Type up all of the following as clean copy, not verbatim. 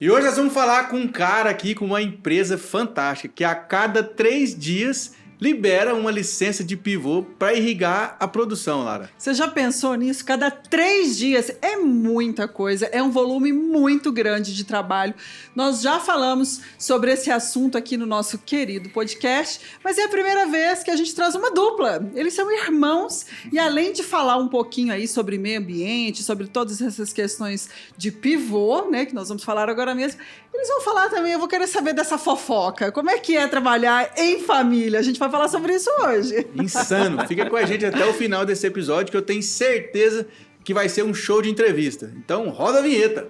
E hoje nós vamos falar com um cara aqui, com uma empresa fantástica, que a cada 3 dias libera uma licença de pivô para irrigar a produção, Lara. Você já pensou nisso? Cada 3 dias é muita coisa, é um volume muito grande de trabalho. Nós já falamos sobre esse assunto aqui no nosso querido podcast, mas é a primeira vez que a gente traz uma dupla. Eles são irmãos e além de falar um pouquinho aí sobre meio ambiente, sobre todas essas questões de pivô, né, que nós vamos falar agora mesmo, eles vão falar também, eu vou querer saber dessa fofoca. Como é que é trabalhar em família? A gente vai falar sobre isso hoje. Insano. Fica com a gente até o final desse episódio que eu tenho certeza que vai ser um show de entrevista. Então, roda a vinheta.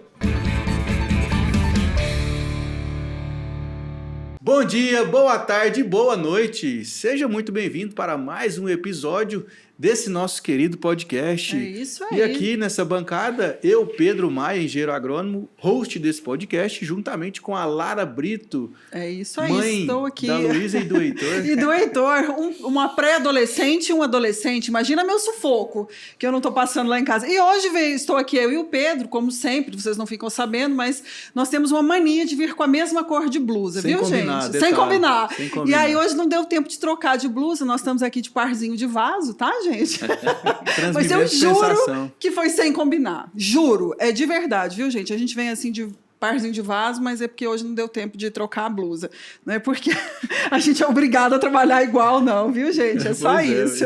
Bom dia, boa tarde, boa noite. Seja muito bem-vindo para mais um episódio desse nosso querido podcast. É isso aí. E aqui nessa bancada, eu, Pedro Maia, engenheiro agrônomo, host desse podcast, juntamente com a Lara Brito. É isso aí, mãe estou aqui. Da Luísa e do Heitor. E do Heitor, uma pré-adolescente e um adolescente. Imagina meu sufoco, que eu não estou passando lá em casa. E hoje estou aqui eu e o Pedro, como sempre, vocês não ficam sabendo, mas nós temos uma mania de vir com a mesma cor de blusa, Sem viu, combinar, gente? detalhe, Sem combinar. sem combinar. E aí hoje não deu tempo de trocar de blusa, nós estamos aqui de parzinho de vaso, tá, gente? Mas eu juro que foi sem combinar. Juro, é de verdade, viu, gente? A gente vem assim de parzinho de vaso, mas é porque hoje não deu tempo de trocar a blusa. Não é porque a gente é obrigado a trabalhar igual, não, viu, gente? É só isso.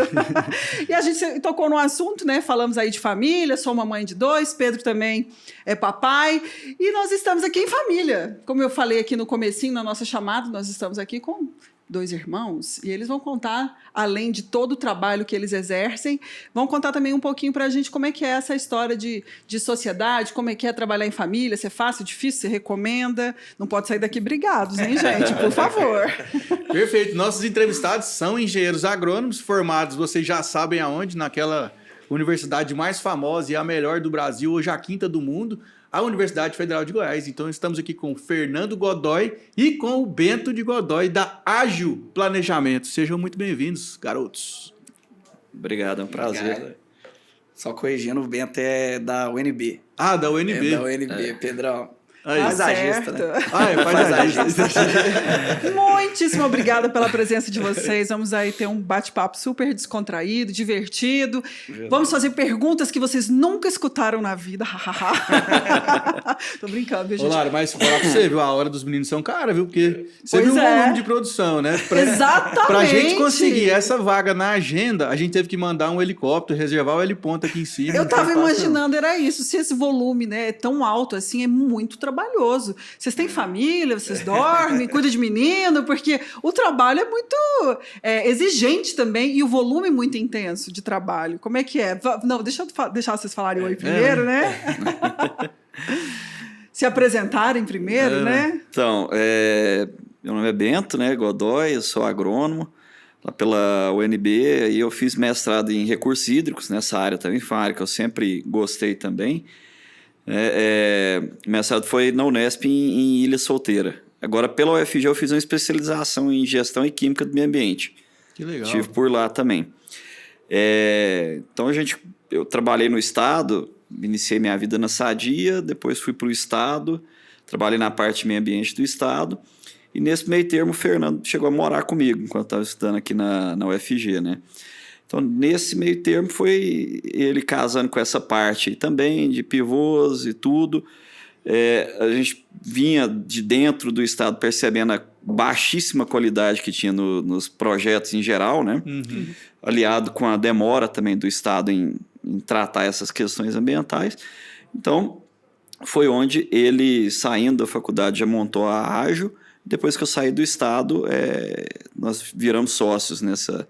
E a gente tocou no assunto, né? Falamos aí de família, sou uma mãe de 2, Pedro também é papai, e nós estamos aqui em família. Como eu falei aqui no comecinho, na nossa chamada, nós estamos aqui com 2 irmãos, e eles vão contar, além de todo o trabalho que eles exercem, vão contar também um pouquinho pra gente como é que é essa história de sociedade, como é que é trabalhar em família, se é fácil, difícil, se recomenda, não pode sair daqui brigados, hein, gente, por favor. Perfeito, nossos entrevistados são engenheiros agrônomos, formados, vocês já sabem aonde, naquela universidade mais famosa e a melhor do Brasil, hoje a 5ª do mundo, a Universidade Federal de Goiás. Então estamos aqui com o Fernando Godoy e com o Bento de Godoy, da Ágil Planejamento. Sejam muito bem-vindos, garotos. Obrigado, é um prazer. Obrigado. Só corrigindo, o Bento é da UNB. Ah, da UNB. É da UNB, Pedrão. Paisagista, né? Paisagista. Muitíssimo obrigada pela presença de vocês. Vamos aí ter um bate-papo super descontraído, divertido. Verdade. Vamos fazer perguntas que vocês nunca escutaram na vida. Tô brincando, viu, gente? Ô, Lara, mas se falar pra você, viu? A hora dos meninos são caras, viu? Porque você viu o volume de produção, né? Exatamente. Pra gente conseguir essa vaga na agenda, a gente teve que mandar um helicóptero, reservar o heliponto aqui em cima. Eu tava imaginando, era isso. Se esse volume, né, é tão alto assim, é muito trabalhoso. Vocês têm família, vocês dormem, cuidam de menino, porque o trabalho é muito exigente também e o volume é muito intenso de trabalho. Como é que é? Não, deixa eu deixar vocês falarem oi primeiro, né? Se apresentarem primeiro, né? Então, meu nome é Bento, né, Godoy, eu sou agrônomo lá pela UNB e eu fiz mestrado em recursos hídricos nessa área também, foi uma área que eu sempre gostei também. O mestrado foi na Unesp em Ilha Solteira. Agora, pela UFG, eu fiz uma especialização em gestão e química do meio ambiente. Que legal. Estive por lá também. Então, eu trabalhei no Estado, iniciei minha vida na Sadia, depois fui para o Estado, trabalhei na parte de meio ambiente do Estado, e nesse meio termo o Fernando chegou a morar comigo, enquanto estava estudando aqui na UFG, né? Então, nesse meio termo, foi ele casando com essa parte também de pivôs e tudo. A gente vinha de dentro do Estado percebendo a baixíssima qualidade que tinha nos projetos em geral, né? Uhum. Aliado com a demora também do Estado em tratar essas questões ambientais. Então, foi onde ele, saindo da faculdade, já montou a Ágil. Depois que eu saí do Estado, nós viramos sócios nessa...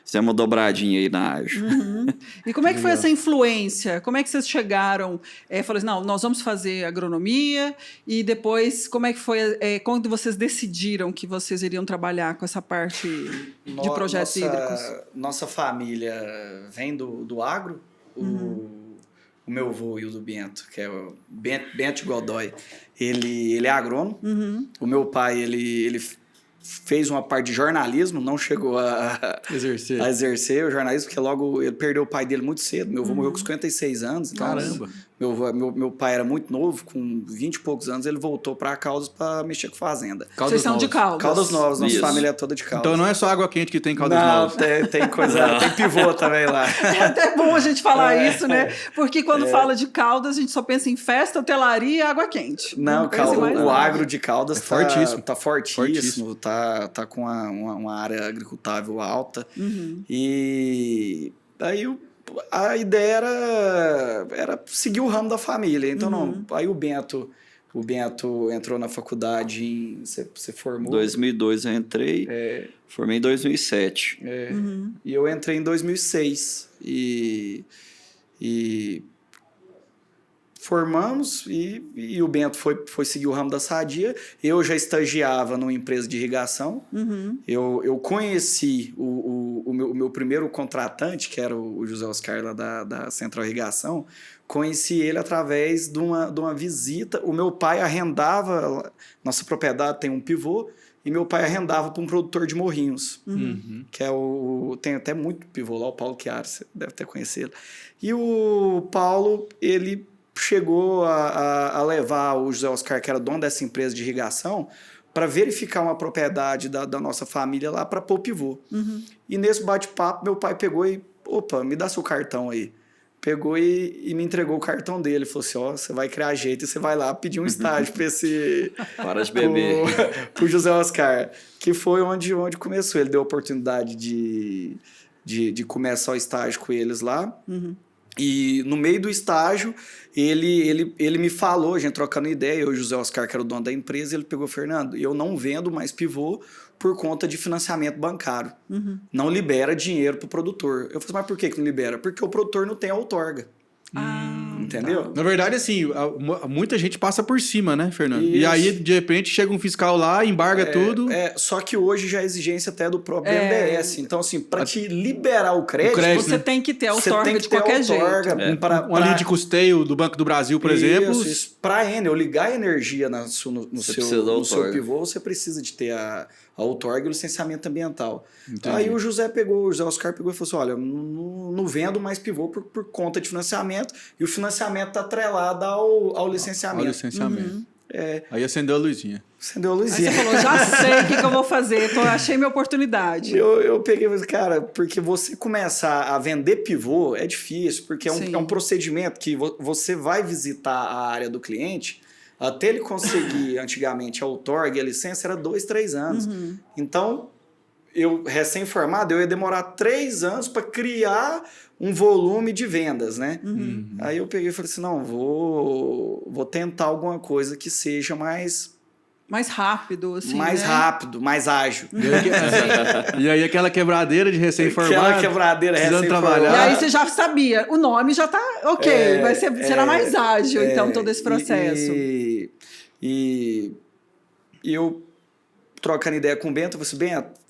Fizemos uma dobradinha aí na Ágil. Uhum. E como é que foi essa influência? Como é que vocês chegaram? Falaram assim, não, nós vamos fazer agronomia. E depois, como é que foi quando vocês decidiram que vocês iriam trabalhar com essa parte de projetos hídricos? Nossa família vem do agro. O meu avô e o do Bento, que é o Bento Godoy, ele é agrônomo. Uhum. O meu pai, ele fez uma parte de jornalismo, não chegou a exercer o jornalismo, porque logo ele perdeu o pai dele muito cedo. Meu avô morreu com 56 anos. Então, caramba! Meu pai era muito novo, com 20 e poucos anos, ele voltou para Caldas para mexer com fazenda. Vocês são de Caldas? Caldas Novas, nossa Isso. família é toda de Caldas. Então não é só água quente que tem Caldas Novas. Tem coisa, tem pivô também lá. É até bom a gente falar isso, né? Porque quando fala de Caldas, a gente só pensa em festa, hotelaria e água quente. Não, pensa em mais o nada. agro de Caldas É tá fortíssimo, tá com uma área agricultável alta. E aí a ideia era seguir o ramo da família. Então, aí o Bento entrou na faculdade você formou? 2002 eu entrei, formei em 2007. E eu entrei em 2006 e formamos e o Bento foi seguir o ramo da Sadia. Eu já estagiava numa empresa de irrigação. Eu conheci o meu primeiro contratante, que era o José Oscar lá da Central Irrigação. Conheci ele através de uma visita. O meu pai arrendava, nossa propriedade tem um pivô, e meu pai arrendava para um produtor de morrinhos, que é tem até muito pivô lá, o Paulo Chiara, você deve até conhecido. E o Paulo, ele chegou a levar o José Oscar, que era dono dessa empresa de irrigação, para verificar uma propriedade da nossa família lá para pôr o pivô. E nesse bate-papo, meu pai pegou e, opa, me dá seu cartão aí. Pegou e me entregou o cartão dele. Falou assim, você vai criar jeito e você vai lá pedir um estágio para esse... Para de beber. Pro José Oscar, que foi onde começou. Ele deu a oportunidade de começar o estágio com eles lá. E no meio do estágio, ele me falou, a gente trocando ideia, eu e o José Oscar, que era o dono da empresa, ele pegou, Fernando, eu não vendo mais pivô por conta de financiamento bancário. Não libera dinheiro para o produtor. Eu falei, mas por que não libera? Porque o produtor não tem a outorga. Entendeu? Na verdade, assim, muita gente passa por cima, né, Fernando? Isso. E aí, de repente, chega um fiscal lá, embarga tudo. Só que hoje já é exigência até do próprio BNDES. Então, assim, para te liberar o crédito, você tem que ter a você outorga tem que de ter qualquer outorga jeito. Uma linha de custeio do Banco do Brasil, por exemplo. Isso. Para eu ligar energia no seu pivô, você precisa de ter a outorga e o licenciamento ambiental. Entendi. Aí o José Oscar pegou e falou assim, olha, não vendo mais pivô por conta de financiamento, e o financiamento está atrelado ao licenciamento. Ao licenciamento. Aí acendeu a luzinha. Acendeu a Aí luzinha. você falou, já sei o que eu vou fazer, achei minha oportunidade. Eu peguei e falei, cara, porque você começar a vender pivô é difícil, porque é um procedimento que você vai visitar a área do cliente, até ele conseguir, antigamente, a outorga e a licença era 2, 3 anos. Então, eu, recém-formado, eu ia demorar 3 anos para criar um volume de vendas, né? Aí eu peguei e falei assim, não, vou tentar alguma coisa que seja mais rápido, assim, mais rápido, mais ágil. E aí aquela quebradeira de recém-formado. Aquela quebradeira precisando recém-formado. trabalhar. E aí você já sabia, o nome já tá ok, será mais ágil, então, todo esse processo. E eu, trocando ideia com o Bento, eu falei assim, Bento,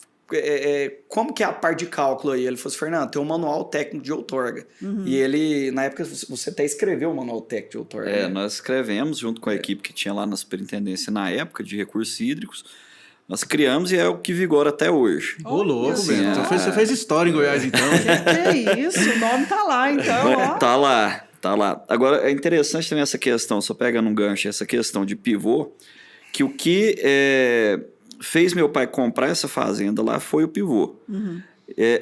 como que é a parte de cálculo aí? Ele falou assim, Fernando, tem um manual técnico de outorga. E ele, na época, você até escreveu o manual técnico de outorga. Né? Nós escrevemos junto com a equipe que tinha lá na superintendência na época de recursos hídricos. Nós criamos e é o que vigora até hoje. Ô, louco, Olha Bento. só. Então você fez história em Goiás, então. Que isso, o nome tá lá, então, ó. Tá lá. Agora, é interessante também essa questão, só pegando um gancho, essa questão de pivô, que o que fez meu pai comprar essa fazenda lá foi o pivô.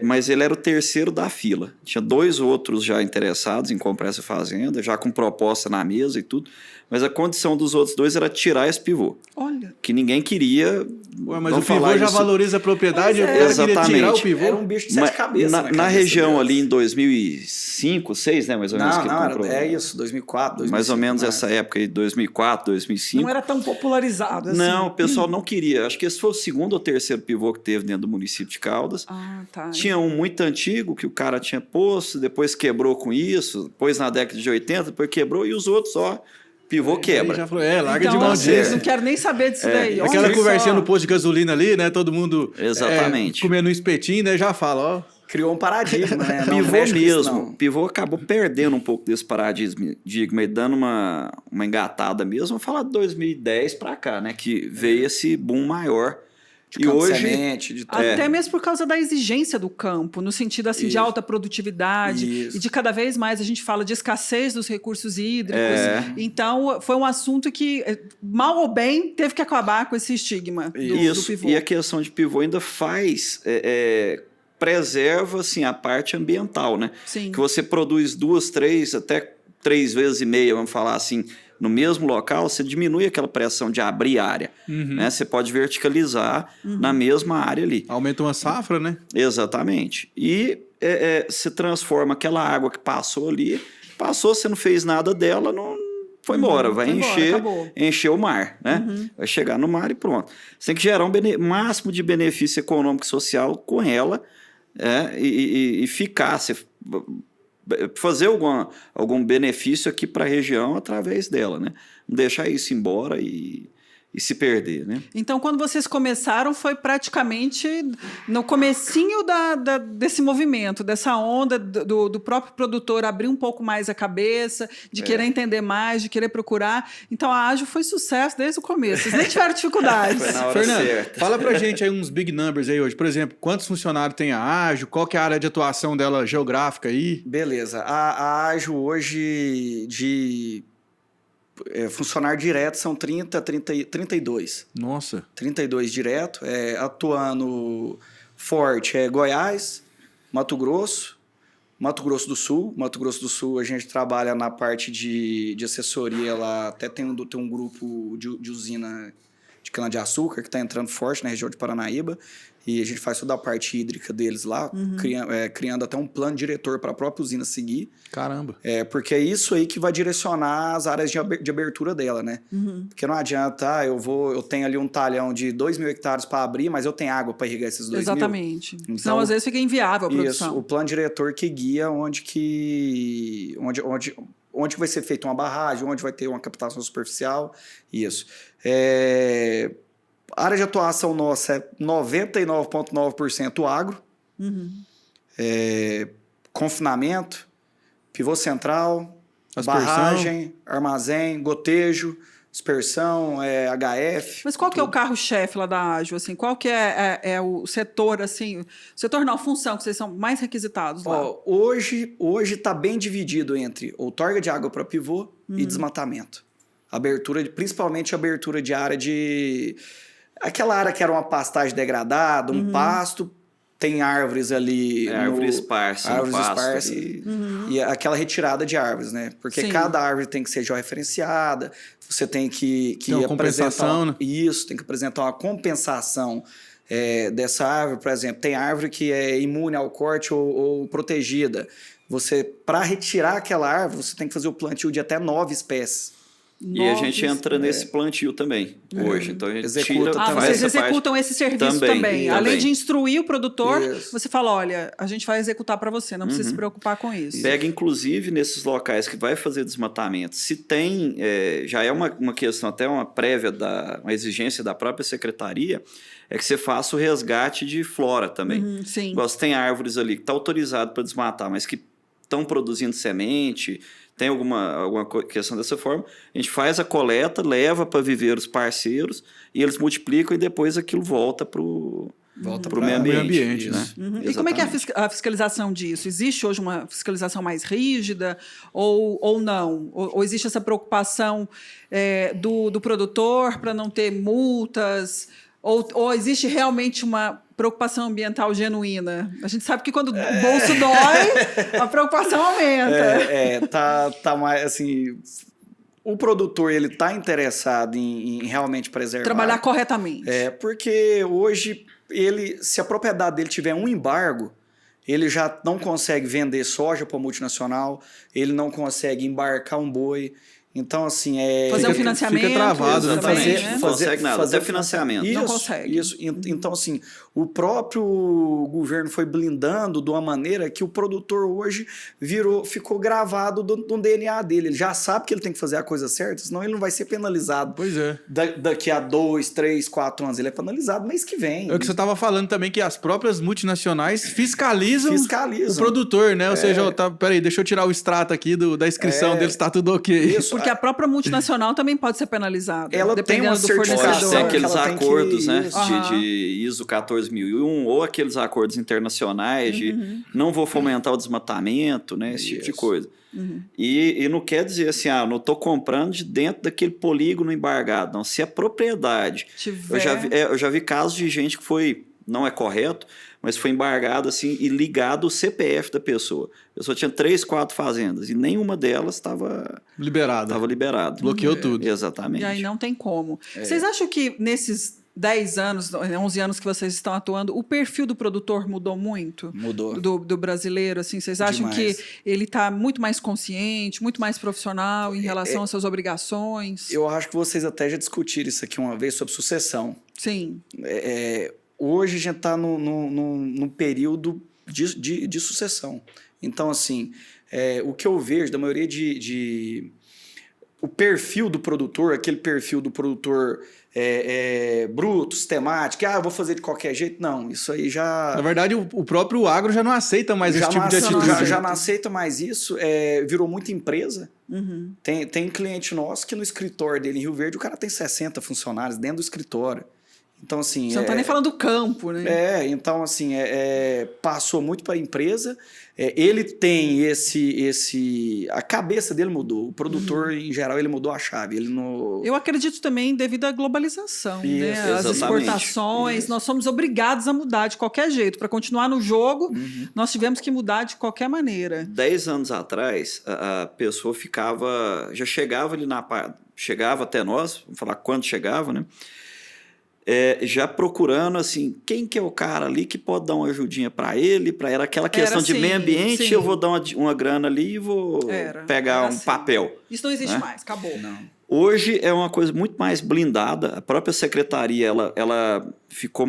Mas ele era o terceiro da fila. Tinha 2 outros já interessados em comprar essa fazenda, já com proposta na mesa e tudo. Mas a condição dos outros 2 era tirar esse pivô. Olha. Que ninguém queria. Ué, mas o pivô já valoriza a propriedade, Pois o cara queria Exatamente. tirar o pivô. Era um bicho de 7 cabeças. Na região ali em 2005, 2006, né? Mais ou menos que ele comprou. É isso, 2004, 2005. Mais ou menos essa época aí, 2004, 2005. Não era tão popularizado assim. Não, o pessoal não queria. Acho que esse foi o 2º ou 3º pivô que teve dentro do município de Caldas. Tá. Tinha um muito antigo que o cara tinha posto, depois quebrou com isso, depois na década de 80, depois quebrou, e os outros só pivô quebra. Aí já falou, larga Então, de mão vocês disso. não quero nem saber disso daí. Aquela Olha conversinha só. no posto de gasolina ali, né? Todo mundo Exatamente. comendo um espetinho, né? Já fala, ó. Criou um paradigma, né? Não Pivô mexe com isso, mesmo. não. Pivô acabou perdendo um pouco desse paradigma e dando uma engatada mesmo. Vamos falar de 2010 para cá, né? Que veio esse boom maior E hoje, semente, de tudo. Até mesmo por causa da exigência do campo, no sentido assim, de alta produtividade. E de cada vez mais a gente fala de escassez dos recursos hídricos. Então, foi um assunto que, mal ou bem, teve que acabar com esse estigma do pivô. E a questão de pivô ainda preserva assim, a parte ambiental, né? Sim. Que você produz 2, 3, até 3 vezes e meia, vamos falar assim, no mesmo local, você diminui aquela pressão de abrir área. Né? Você pode verticalizar na mesma área ali. Aumenta uma safra, né? Exatamente. E se transforma aquela água que passou ali, você não fez nada dela, não foi embora, vai encher o mar, né? Vai chegar no mar e pronto. Você tem que gerar máximo de benefício econômico e social com ela e ficar, fazer algum benefício aqui para a região através dela, né? Não deixar isso embora e se perder, né? Então, quando vocês começaram, foi praticamente no comecinho desse movimento, dessa onda do próprio produtor abrir um pouco mais a cabeça, de querer entender mais, de querer procurar. Então, a Ágil foi sucesso desde o começo. Vocês nem tiveram dificuldades. Foi na hora certa. Fala pra gente aí uns big numbers aí hoje. Por exemplo, quantos funcionários tem a Ágil? Qual que é a área de atuação dela geográfica aí? Beleza. A Ágil hoje funcionário direto são 32. Nossa. 32 direto. Atuando forte Goiás, Mato Grosso do Sul. Mato Grosso do Sul a gente trabalha na parte de assessoria lá. Até tem um grupo de usina de cana-de-açúcar que está entrando forte na região de Paranaíba. E a gente faz toda a parte hídrica deles lá, criando até um plano diretor para a própria usina seguir. Caramba. Porque é isso aí que vai direcionar as áreas de abertura dela, né? Porque não adianta, eu tenho ali um talhão de 2.000 hectares para abrir, mas eu tenho água para irrigar esses 2.000. Exatamente. Então, senão, às vezes, fica inviável a produção. Isso, o plano diretor que guia onde vai ser feita uma barragem, onde vai ter uma captação superficial, isso. A área de atuação nossa é 99,9% agro, confinamento, pivô central, barragem, armazém, gotejo, dispersão, HF. Mas qual que é o carro-chefe lá da Ágil? Assim? Qual que é o setor, assim, o setor não, a função que vocês são mais requisitados lá? Hoje está bem dividido entre outorga de água para pivô e desmatamento. Principalmente abertura de área de... Aquela área que era uma pastagem degradada, um pasto, tem árvores ali... árvores esparsas. Árvores esparsas. E aquela retirada de árvores, né? Porque cada árvore tem que ser georreferenciada, você tem que uma compensação, né? Isso, tem que apresentar uma compensação dessa árvore. Por exemplo, tem árvore que é imune ao corte ou protegida. Para retirar aquela árvore, você tem que fazer o plantio de até 9 espécies. E a gente entra nesse plantio também, hoje. Então, a gente vocês executam esse serviço também. Além de instruir o produtor, você fala, olha, a gente vai executar para você, não precisa se preocupar com isso. Pega, inclusive, nesses locais que vai fazer desmatamento. Se tem, já é uma questão, até uma prévia, uma exigência da própria secretaria, é que você faça o resgate de flora também. Sim. Você tem árvores ali que estão autorizadas para desmatar, mas que estão produzindo semente... Tem alguma questão dessa forma, a gente faz a coleta, leva para viver os parceiros e eles multiplicam e depois aquilo volta para o meio ambiente. Né? E como é que é a fiscalização disso? Existe hoje uma fiscalização mais rígida ou não? Ou existe essa preocupação do produtor para não ter multas? Ou existe realmente uma preocupação ambiental genuína? A gente sabe que quando o bolso dói, a preocupação aumenta. Tá mais assim... O produtor ele está interessado em realmente preservar. Trabalhar corretamente. Porque hoje, se a propriedade dele tiver um embargo, ele já não consegue vender soja para multinacional, ele não consegue embarcar um boi. Então, assim, fazer um financiamento. Fica travado, exatamente. Né? Não consegue nada, até financiamento. Não consegue. Isso. Então, assim, o próprio governo foi blindando de uma maneira que o produtor hoje ficou gravado no DNA dele. Ele já sabe que ele tem que fazer a coisa certa, senão ele não vai ser penalizado. Pois é. Daqui a 2, 3, 4 anos. Ele é penalizado mês que vem. É o que você estava falando também, que as próprias multinacionais fiscalizam o produtor, né? Ou seja, peraí, deixa eu tirar o extrato aqui da inscrição dele, se tá tudo ok. Isso. Porque a própria multinacional também pode ser penalizada. Ela tem uma certificação. Tem aqueles ela tem acordos, que... né, de ISO 14001 ou aqueles acordos internacionais de não vou fomentar o desmatamento, né, esse tipo de coisa. E não quer dizer assim, não estou comprando de dentro daquele polígono embargado. Não, se a propriedade... Eu já vi casos de gente que foi, não é correto, mas foi embargado assim e ligado o CPF da pessoa. A pessoa tinha 3, 4 fazendas e nenhuma delas estava liberada. Estava liberado. Bloqueou tudo. Exatamente. E aí não tem como. Vocês acham que nesses 10 anos, 11 anos que vocês estão atuando, o perfil do produtor mudou muito? Mudou. Do brasileiro, assim? Vocês acham que ele está muito mais consciente, muito mais profissional em relação às suas obrigações? Eu acho que vocês até já discutiram isso aqui uma vez sobre sucessão. Sim. Hoje a gente está num período de sucessão. Então, assim, o que eu vejo da maioria o perfil do produtor, aquele perfil do produtor bruto, sistemático, eu vou fazer de qualquer jeito. Não, isso aí já... Na verdade, o próprio agro já não aceita mais esse tipo de atitude. Já não aceita mais isso, virou muita empresa. Tem cliente nosso que no escritório dele em Rio Verde, o cara tem 60 funcionários dentro do escritório. Então, assim... Você não está nem falando do campo, né? Então, assim, passou muito para a empresa. Ele tem a cabeça dele mudou. O produtor, em geral, ele mudou a chave. Ele não... Eu acredito também devido à globalização, né? As exatamente. exportações. Nós somos obrigados a mudar de qualquer jeito. Para continuar no jogo, nós tivemos que mudar de qualquer maneira. 10 anos atrás, a pessoa já chegava ali chegava até nós, vamos falar quando chegava, né? Já procurando assim, quem que é o cara ali que pode dar uma ajudinha para ele, para ela, aquela questão de meio ambiente, eu vou dar uma grana ali e vou pegar um papel. Isso não existe mais, acabou. Não. Hoje é uma coisa muito mais blindada, a própria secretaria ela ficou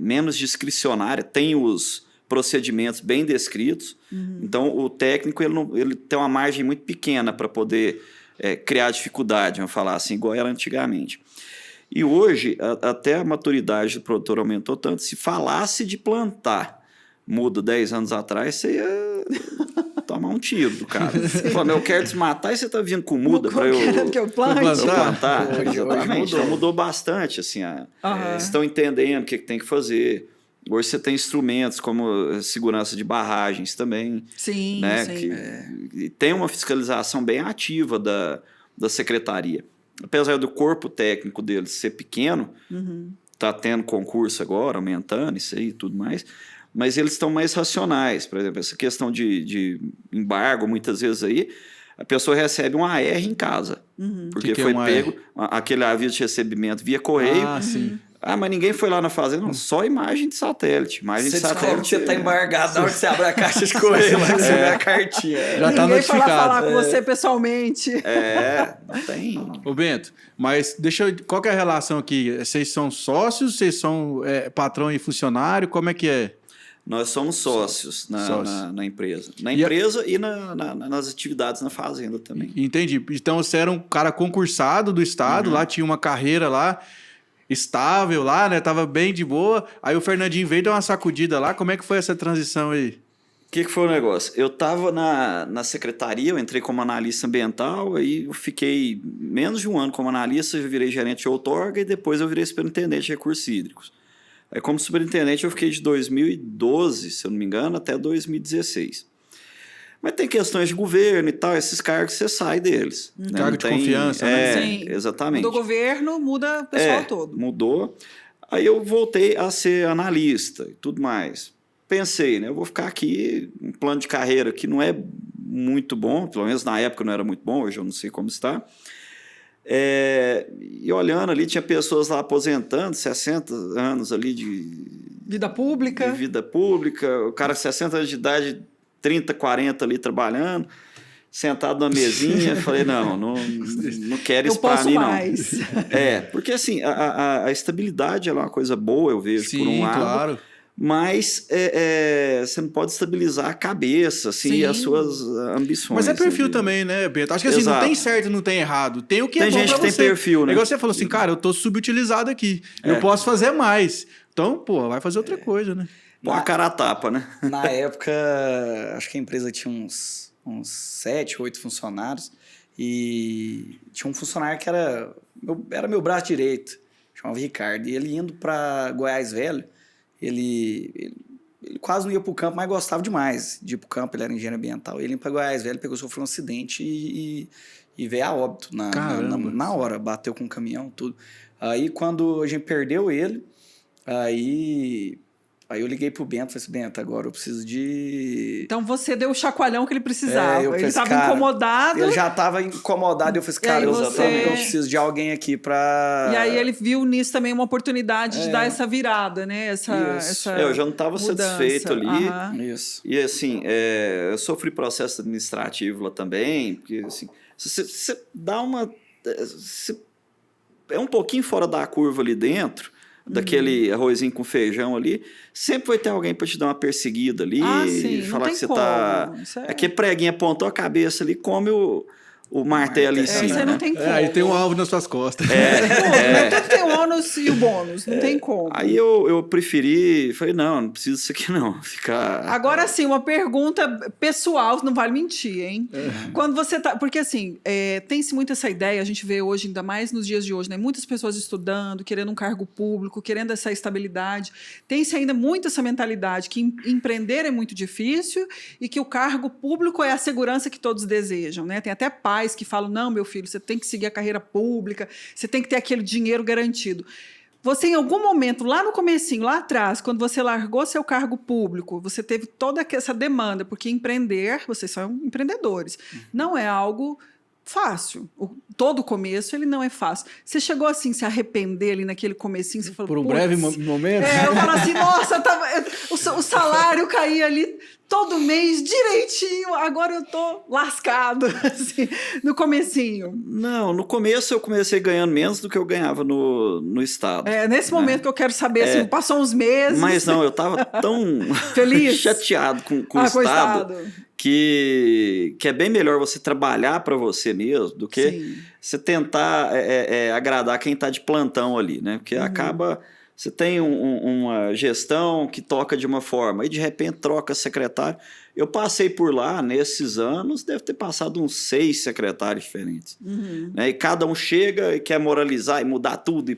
menos discricionária, tem os procedimentos bem descritos, então o técnico ele tem uma margem muito pequena para poder criar dificuldade, vamos falar assim, igual era antigamente. E hoje, até a maturidade do produtor aumentou tanto. Se falasse de plantar muda 10 anos atrás, você ia tomar um tiro do cara. Falando, eu quero desmatar e você está vindo com muda para eu que eu plante. plantar. Hoje Exatamente. Mudou bastante. Assim, estão entendendo o que tem que fazer. Hoje você tem instrumentos como segurança de barragens também. Sim, né, sim. E tem uma fiscalização bem ativa da secretaria. Apesar do corpo técnico deles ser pequeno, está tendo concurso agora, aumentando isso aí e tudo mais, mas eles estão mais racionais. Por exemplo, essa questão de embargo, muitas vezes aí, a pessoa recebe um AR em casa, porque foi pego aquele aviso de recebimento via correio. Sim. Mas ninguém foi lá na fazenda. Não, só imagem de satélite. Imagem de satélite. Você está embargado na hora que você abre a caixa de correio, lá que você vê a cartinha. Já está Ninguém foi lá notificado. falar com você pessoalmente. Não tem. Ô Bento, mas qual que é a relação aqui? Vocês são sócios? Vocês são patrão e funcionário? Como é que é? Nós somos sócios na empresa. Na empresa e nas atividades na fazenda também. Entendi. Então você era um cara concursado do estado, lá tinha uma carreira lá, estável lá, né? Tava bem de boa. Aí o Fernandinho veio dar uma sacudida lá. Como é que foi essa transição aí? O que foi o negócio? Eu estava na secretaria, eu entrei como analista ambiental, aí eu fiquei menos de um ano como analista, eu virei gerente de outorga e depois eu virei superintendente de recursos hídricos. Aí como superintendente eu fiquei de 2012, se eu não me engano, até 2016. Mas tem questões de governo e tal, esses cargos você sai deles. Né? Cargo de confiança, né? Sim. Exatamente. Do governo muda o pessoal todo. Mudou. Aí eu voltei a ser analista e tudo mais. Pensei, né? Eu vou ficar aqui, um plano de carreira que não é muito bom, pelo menos na época não era muito bom, hoje eu não sei como está. E olhando ali, tinha pessoas lá aposentando, 60 anos ali de vida pública. O cara 60 anos de idade, 30, 40 ali trabalhando, sentado numa mesinha, falei, não quero isso para mim, não. Mais. Porque assim, a estabilidade é uma coisa boa, eu vejo, por um lado. Claro. Mas você não pode estabilizar a cabeça assim, e as suas ambições. Mas é perfil também, né, Bento? Acho que assim, não tem certo, não tem errado. Tem o que é bom pra você. Tem gente que tem perfil, né? É igual você falou assim, cara, eu tô subutilizado aqui. Eu posso fazer mais. Então, vai fazer outra coisa, né? Põe a cara a tapa, né? Na época, acho que a empresa tinha uns 7, 8 funcionários. E tinha um funcionário que era meu braço direito, chamava Ricardo. E ele indo para Goiás Velho, ele quase não ia para o campo, mas gostava demais de ir para o campo, ele era engenheiro ambiental. Ele indo para Goiás Velho, sofreu um acidente e veio a óbito na hora, bateu com um caminhão, tudo. Aí quando a gente perdeu ele, aí eu liguei pro Bento e falei assim, Bento, agora eu preciso de... Então você deu o chacoalhão que ele precisava. Ele estava incomodado. Ele já estava incomodado. Eu falei assim, cara, eu preciso de alguém aqui para... E aí ele viu nisso também uma oportunidade de dar essa virada, né? Eu já não estava satisfeito ali. Isso. E assim, eu sofri processo administrativo lá também, porque assim, você dá uma... é um pouquinho fora da curva ali dentro, daquele arrozinho com feijão ali, sempre vai ter alguém para te dar uma perseguida ali, sim, falar que você tá... Que preguinho apontou a cabeça ali, come o martelo em cima. Você não tem como. Aí tem um alvo nas suas costas. Tudo tem o ônus e o bônus, não tem como. Aí eu preferi, falei, não precisa disso aqui não, ficar... Agora sim, uma pergunta pessoal, não vale mentir, hein? Quando você tá... Porque assim, tem-se muito essa ideia, a gente vê hoje, ainda mais nos dias de hoje, né? Muitas pessoas estudando, querendo um cargo público, querendo essa estabilidade. Tem-se ainda muito essa mentalidade que empreender é muito difícil e que o cargo público é a segurança que todos desejam, né? Tem até pais que falam, não, meu filho, você tem que seguir a carreira pública, você tem que ter aquele dinheiro garantido. Você, em algum momento, lá no comecinho, lá atrás, quando você largou seu cargo público, você teve toda essa demanda, porque empreender, vocês são empreendedores, não é algo fácil. Todo começo, ele não é fácil. Você chegou, assim, se arrepender ali naquele comecinho, você falou... Por um breve momento? Eu falo assim, nossa, o salário caía ali todo mês direitinho, agora eu tô lascado, assim, no comecinho. Não, no começo eu comecei ganhando menos do que eu ganhava no estado. Nesse momento que eu quero saber, assim, passou uns meses... Mas não, eu tava tão feliz, chateado com o estado. Que é bem melhor você trabalhar para você mesmo do que você tentar agradar quem está de plantão ali, né? Porque acaba... Você tem uma gestão que toca de uma forma e de repente troca secretário. Eu passei por lá nesses anos, deve ter passado uns 6 secretários diferentes. Né? E cada um chega e quer moralizar e mudar tudo e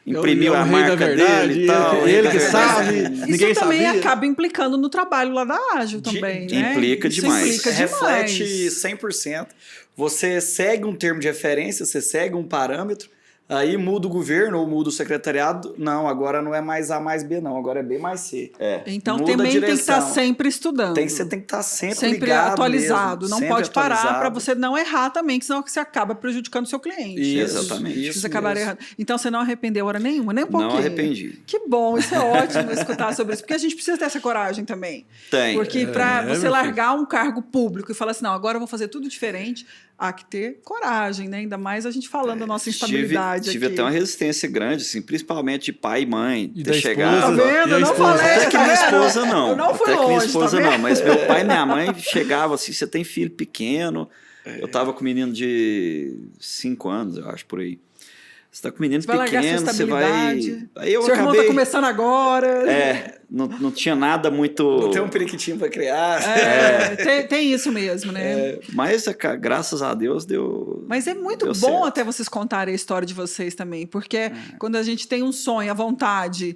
imprimir a marca dele e tal. Ele que sabe, ninguém isso também sabia. acaba implicando no trabalho lá da Ágil também, né? Implica demais. Reflete 100%. Você segue um termo de referência, você segue um parâmetro, aí muda o governo ou muda o secretariado. Não, agora não é mais A mais B, não. Agora é B mais C. Então também tem que estar sempre estudando. Você tem que estar sempre ligado atualizado. Mesmo, não pode parar para você não errar também, que senão você acaba prejudicando o seu cliente. Isso, exatamente. Você acabar errando. Então você não arrependeu hora nenhuma, nem um pouquinho. Não arrependi. Que bom, isso é ótimo escutar sobre isso, porque a gente precisa ter essa coragem também. Tem. Porque para você largar um cargo público e falar assim, não, agora eu vou fazer tudo diferente, há que ter coragem, né? Ainda mais a gente falando da nossa instabilidade tive aqui. até uma resistência grande, assim, principalmente de pai e mãe, e ter chegado. Tá vendo? Eu não falei. Até que minha esposa não. Eu não fui até longe, que minha esposa tá não. Mas meu pai e minha mãe chegavam assim, você tem filho pequeno. Eu tava com um menino de 5 anos, eu acho, por aí. Você tá com um menino pequeno, você vai... Aí eu Seu acabei... irmão tá começando agora. Não tinha nada muito... Não tem um periquitinho para criar. Tem isso mesmo, né? Mas, graças a Deus, deu... Mas é muito bom certo. até vocês contarem a história de vocês também, porque quando a gente tem um sonho, a vontade,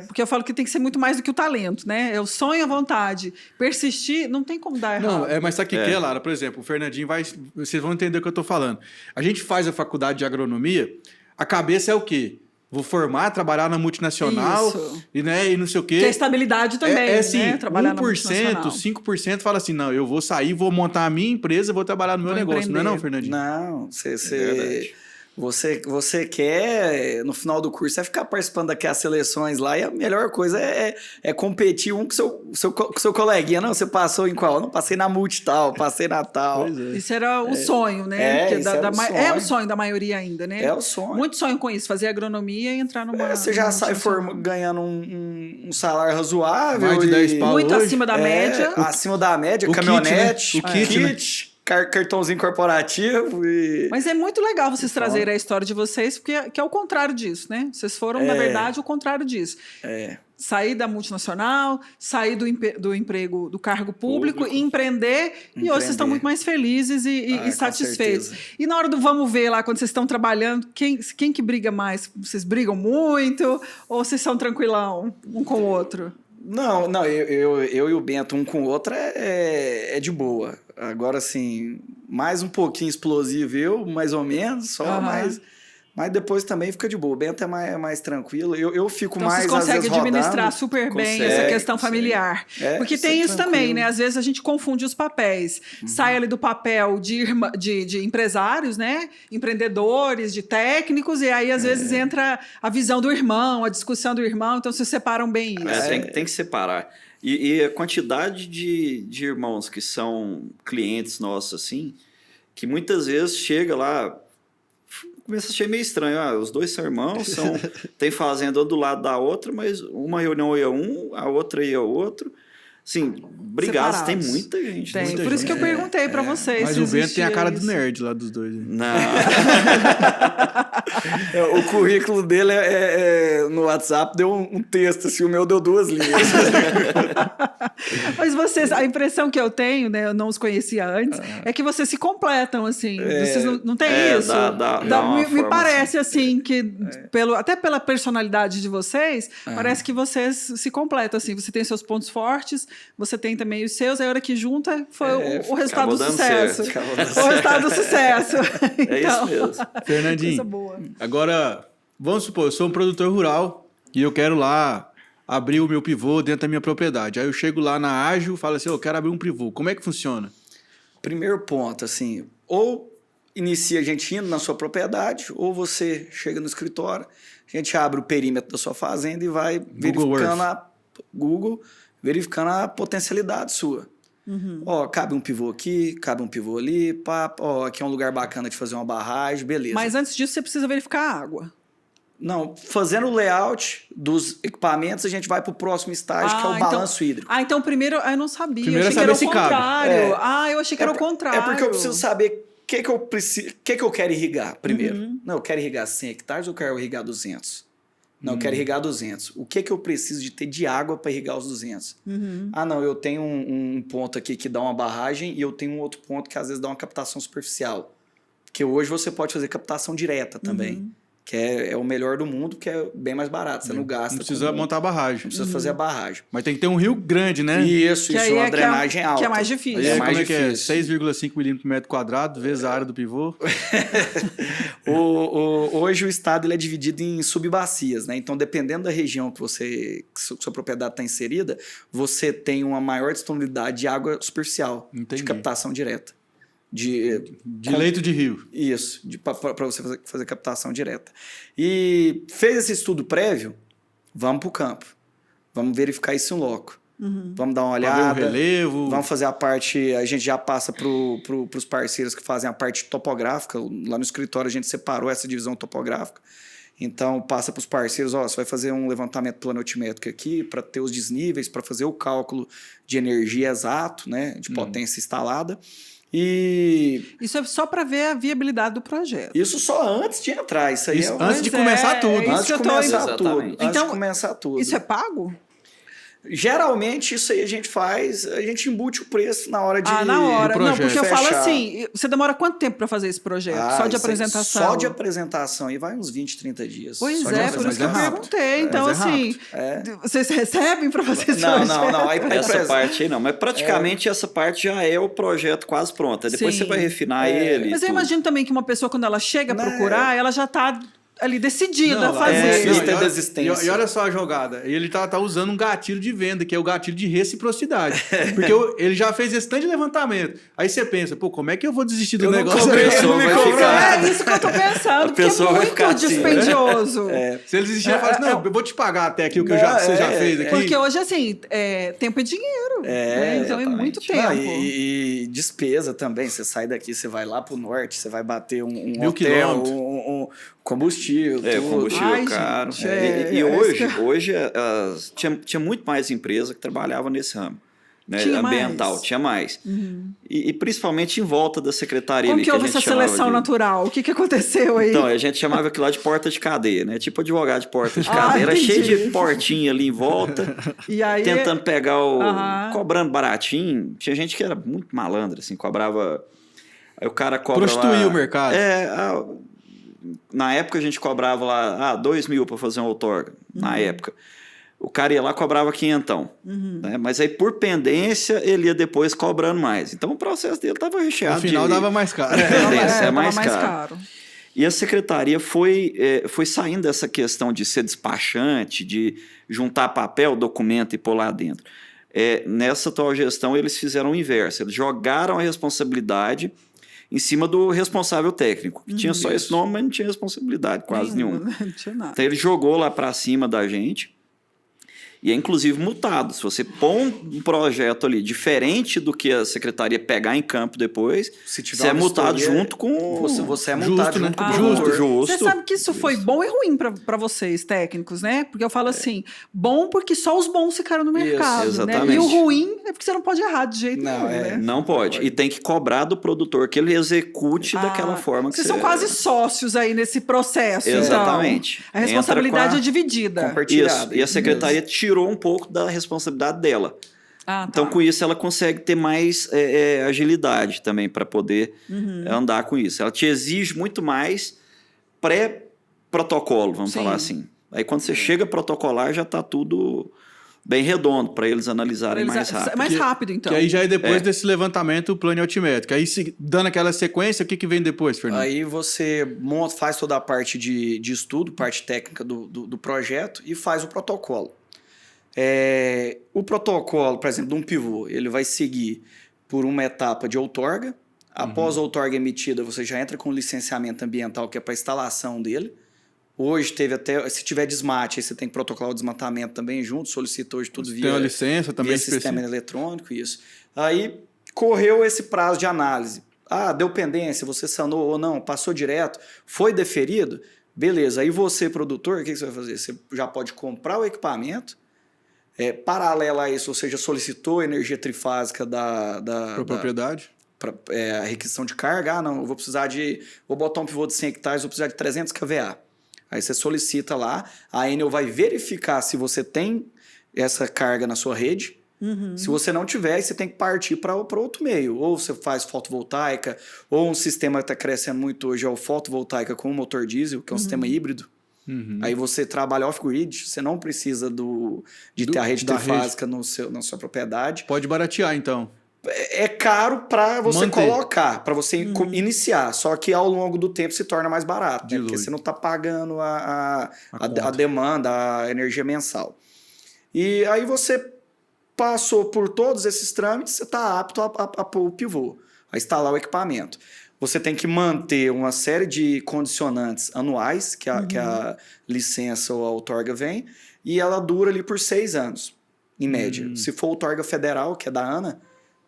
porque eu falo que tem que ser muito mais do que o talento, né? É o sonho, a vontade. Persistir, não tem como dar errado. Não, mas sabe o que é, Lara? Por exemplo, o Fernandinho vocês vão entender o que eu estou falando. A gente faz a faculdade de agronomia, a cabeça é o quê? Vou formar, trabalhar na multinacional e não sei o quê. Que é estabilidade também, assim, né? Trabalhar 1%, na multinacional. 5% fala assim, não, eu vou sair, vou montar a minha empresa, vou trabalhar no meu negócio. Não é não, Fernandinho? Não, você quer, no final do curso, é ficar participando daquelas seleções lá e a melhor coisa é competir com seu coleguinha. Não, você passou em qual? Não, passei na multi tal, passei na tal. Isso era o sonho, né? É o sonho da maioria ainda, né? É o sonho. Muito sonho com isso, fazer agronomia e entrar numa... Você já sai ganhando um salário razoável. Mais de 10 pau muito hoje. acima da média. Acima da média, caminhonete, o kit, né? cartãozinho corporativo e... Mas é muito legal vocês trazerem a história de vocês, porque que é o contrário disso, né? Vocês foram, na verdade, o contrário disso. Sair da multinacional, sair do emprego, do cargo público e empreender. E hoje vocês estão muito mais felizes e satisfeitos. E na hora do vamos ver lá, quando vocês estão trabalhando, quem que briga mais? Vocês brigam muito ou vocês são tranquilão um com o outro? Não, eu e o Bento, um com o outro, é de boa. Agora, assim, mais um pouquinho explosivo eu, mais ou menos, só, mas depois também fica de boa. O Bento é mais tranquilo. Eu fico então, mais, vocês conseguem administrar rodando, super bem essa questão familiar. Porque tem isso também, né? Às vezes a gente confunde os papéis. Sai ali do papel de empresários, né? Empreendedores, de técnicos, e aí às vezes entra a visão do irmão, a discussão do irmão, então vocês separam bem isso. Tem que separar. E a quantidade de irmãos que são clientes nossos, assim, que muitas vezes chega lá... Começa a achar meio estranho. Os dois são irmãos, tem fazenda do lado da outra, mas uma reunião ia um, a outra ia outro. Assim, brigados, tem muita gente. Tem, muita por isso que eu perguntei para vocês. Mas o Bento tem a cara do nerd lá dos dois. Não. O currículo dele no WhatsApp deu um texto, assim, o meu deu 2 linhas. Mas vocês, a impressão que eu tenho, né, eu não os conhecia antes, é que vocês se completam, assim. Vocês não tem isso? Me parece, assim, que até pela personalidade de vocês, parece que vocês se completam, assim. Você tem seus pontos fortes, você tem também os seus, aí a hora que junta foi o resultado do sucesso. O resultado do sucesso. É isso mesmo. Fernandinho, agora, vamos supor, eu sou um produtor rural e eu quero lá abrir o meu pivô dentro da minha propriedade. Aí eu chego lá na Ágil e falo assim, eu quero abrir um pivô. Como é que funciona? Primeiro ponto, assim, ou inicia a gente indo na sua propriedade, ou você chega no escritório, a gente abre o perímetro da sua fazenda e vai verificando a potencialidade sua. Cabe um pivô aqui, cabe um pivô ali, aqui é um lugar bacana de fazer uma barragem, beleza. Mas antes disso você precisa verificar a água. Não, fazendo o layout dos equipamentos, a gente vai para o próximo estágio, que é o balanço hídrico. Então primeiro, eu não sabia. Primeiro eu achei que era o contrário. Eu achei que era o contrário. É porque eu preciso saber o que eu quero irrigar primeiro. Não, eu quero irrigar 100 hectares ou eu quero irrigar 200? Não, eu quero irrigar 200. O que eu preciso de ter de água para irrigar os 200? Não, eu tenho um ponto aqui que dá uma barragem e eu tenho um outro ponto que às vezes dá uma captação superficial. Porque hoje você pode fazer captação direta também. Que é o melhor do mundo, que é bem mais barato. Você não gasta. Não precisa montar a barragem. Não precisa fazer a barragem. Mas tem que ter um rio grande, né? Isso, uma drenagem alta. Que é mais difícil. É mais difícil. 6,5 milímetros por metro quadrado, vezes a área do pivô. Hoje o estado ele é dividido em subbacias, né? Então, dependendo da região que sua propriedade está inserida, você tem uma maior disponibilidade de água superficial, de captação direta. De leito de rio. Isso, para você fazer captação direta. E fez esse estudo prévio, vamos para o campo. Vamos verificar isso em loco. Vamos dar uma olhada. Relevo. Vamos fazer a parte... A gente já passa para os parceiros que fazem a parte topográfica. Lá no escritório a gente separou essa divisão topográfica. Então, passa para os parceiros, você vai fazer um levantamento planométrico aqui para ter os desníveis, para fazer o cálculo de energia exato, né, de potência instalada. Isso é só para ver a viabilidade do projeto. Isso só antes de entrar. Isso aí antes de começar tudo. Antes de começar tudo. Isso é pago? Geralmente, isso aí a gente faz, a gente embute o preço na hora de na hora. Não, porque eu falo fechar. Assim, você demora quanto tempo para fazer esse projeto? Só de apresentação? Só de apresentação, e vai uns 20, 30 dias. Pois só por isso que eu perguntei. Então, assim, vocês recebem para fazer esse projeto? Não. Essa parte aí não, mas praticamente essa parte já é o projeto quase pronto. Depois você vai refinar ele. Mas eu imagino também que uma pessoa, quando ela chega a procurar, ela já está ali decidida a fazer. E olha só a jogada. Ele tá usando um gatilho de venda, que é o gatilho de reciprocidade. Porque ele já fez esse tanto de levantamento. Aí você pensa, como é que eu vou desistir do negócio? É isso que eu tô pensando, porque é muito dispendioso. Se ele desistir, ele fala assim, eu vou te pagar até aqui o que você já fez aqui. Porque hoje, assim, tempo é dinheiro. Então é muito tempo. E despesa também. Você sai daqui, você vai lá pro norte, você vai bater um Mil hotel, um combustível. Combustível caro. Hoje tinha muito mais empresa que trabalhava nesse ramo. né, tinha ambiental, mais? tinha mais. E principalmente em volta da secretaria. Como ali, que houve a gente essa seleção natural? O que aconteceu aí? Então, a gente chamava aquilo lá de porta de cadeia, né? Tipo advogado de porta de cadeia. Era entendi. cheio de portinha ali em volta, E aí... tentando pegar cobrando baratinho. Tinha gente que era muito malandra, assim, cobrava... Aí o cara cobra Prostituir lá... o mercado. Na época a gente cobrava lá 2 mil para fazer uma outorga. Na época. O cara ia lá cobrava 500. Né? Mas aí, por pendência, ele ia depois cobrando mais. Então, o processo dele estava recheado. No final dava mais caro. Pendência é mais mais caro. E a secretaria foi saindo dessa questão de ser despachante, de juntar papel, documento e pôr lá dentro. Nessa atual gestão, eles fizeram o inverso. Eles jogaram a responsabilidade em cima do responsável técnico, que tinha só esse nome, mas não tinha responsabilidade quase nenhuma. Não tinha nada. Então, ele jogou lá para cima da gente. E é inclusive multado. Se você põe um projeto ali diferente do que a secretaria pegar em campo depois, você é multado junto com... Você é multado justo, junto né? com o produtor. Justo. Você sabe que isso foi bom e ruim para vocês, técnicos, né? Porque eu falo assim, bom porque só os bons ficaram no mercado, né? exatamente. E o ruim é porque você não pode errar de jeito nenhum, né? Não pode. E tem que cobrar do produtor que ele execute daquela forma que vocês são quase sócios aí nesse processo, Exatamente. Então. A responsabilidade é dividida. Isso. E a secretaria tirou um pouco da responsabilidade dela. Então, com isso, ela consegue ter mais agilidade também para poder andar com isso. Ela te exige muito mais pré-protocolo, vamos falar assim. Aí, quando você chega a protocolar, já está tudo bem redondo para eles analisarem mais rápido. Mais rápido, então. Que aí já é depois desse levantamento o plano altimétrico. Aí, dando aquela sequência, o que vem depois, Fernando? Aí você faz toda a parte de estudo, parte técnica do projeto e faz o protocolo. O protocolo, por exemplo, de um pivô, ele vai seguir por uma etapa de outorga. Após a outorga emitida, você já entra com licenciamento ambiental, que é para instalação dele. Hoje teve até, se tiver desmate, aí você tem que protocolar o desmatamento também junto, solicita hoje tudo Tem uma licença também via sistema eletrônico, isso. Aí correu esse prazo de análise. Deu pendência, você sanou ou não, passou direto, foi deferido, beleza. Aí você, produtor, o que você vai fazer? Você já pode comprar o equipamento. Paralelo a isso, você já solicitou energia trifásica da propriedade? A requisição de carga. Não, eu vou botar um pivô de 100 hectares, vou precisar de 300 kVA. Aí você solicita lá, a Enel vai verificar se você tem essa carga na sua rede. Se você não tiver, você tem que partir para outro meio. Ou você faz fotovoltaica, ou um sistema que está crescendo muito hoje é o fotovoltaica com motor diesel, que é um sistema híbrido. Aí você trabalha off-grid, você não precisa de ter a rede trifásica na sua propriedade. Pode baratear, então. É caro para você colocar, para você iniciar. Só que ao longo do tempo se torna mais barato, né? Porque você não está pagando a demanda, a energia mensal. E aí você passou por todos esses trâmites, você está apto a pôr o pivô, a instalar o equipamento. Você tem que manter uma série de condicionantes anuais, que a licença ou a outorga vem, e ela dura ali por 6 anos, em média. Se for outorga federal, que é da ANA,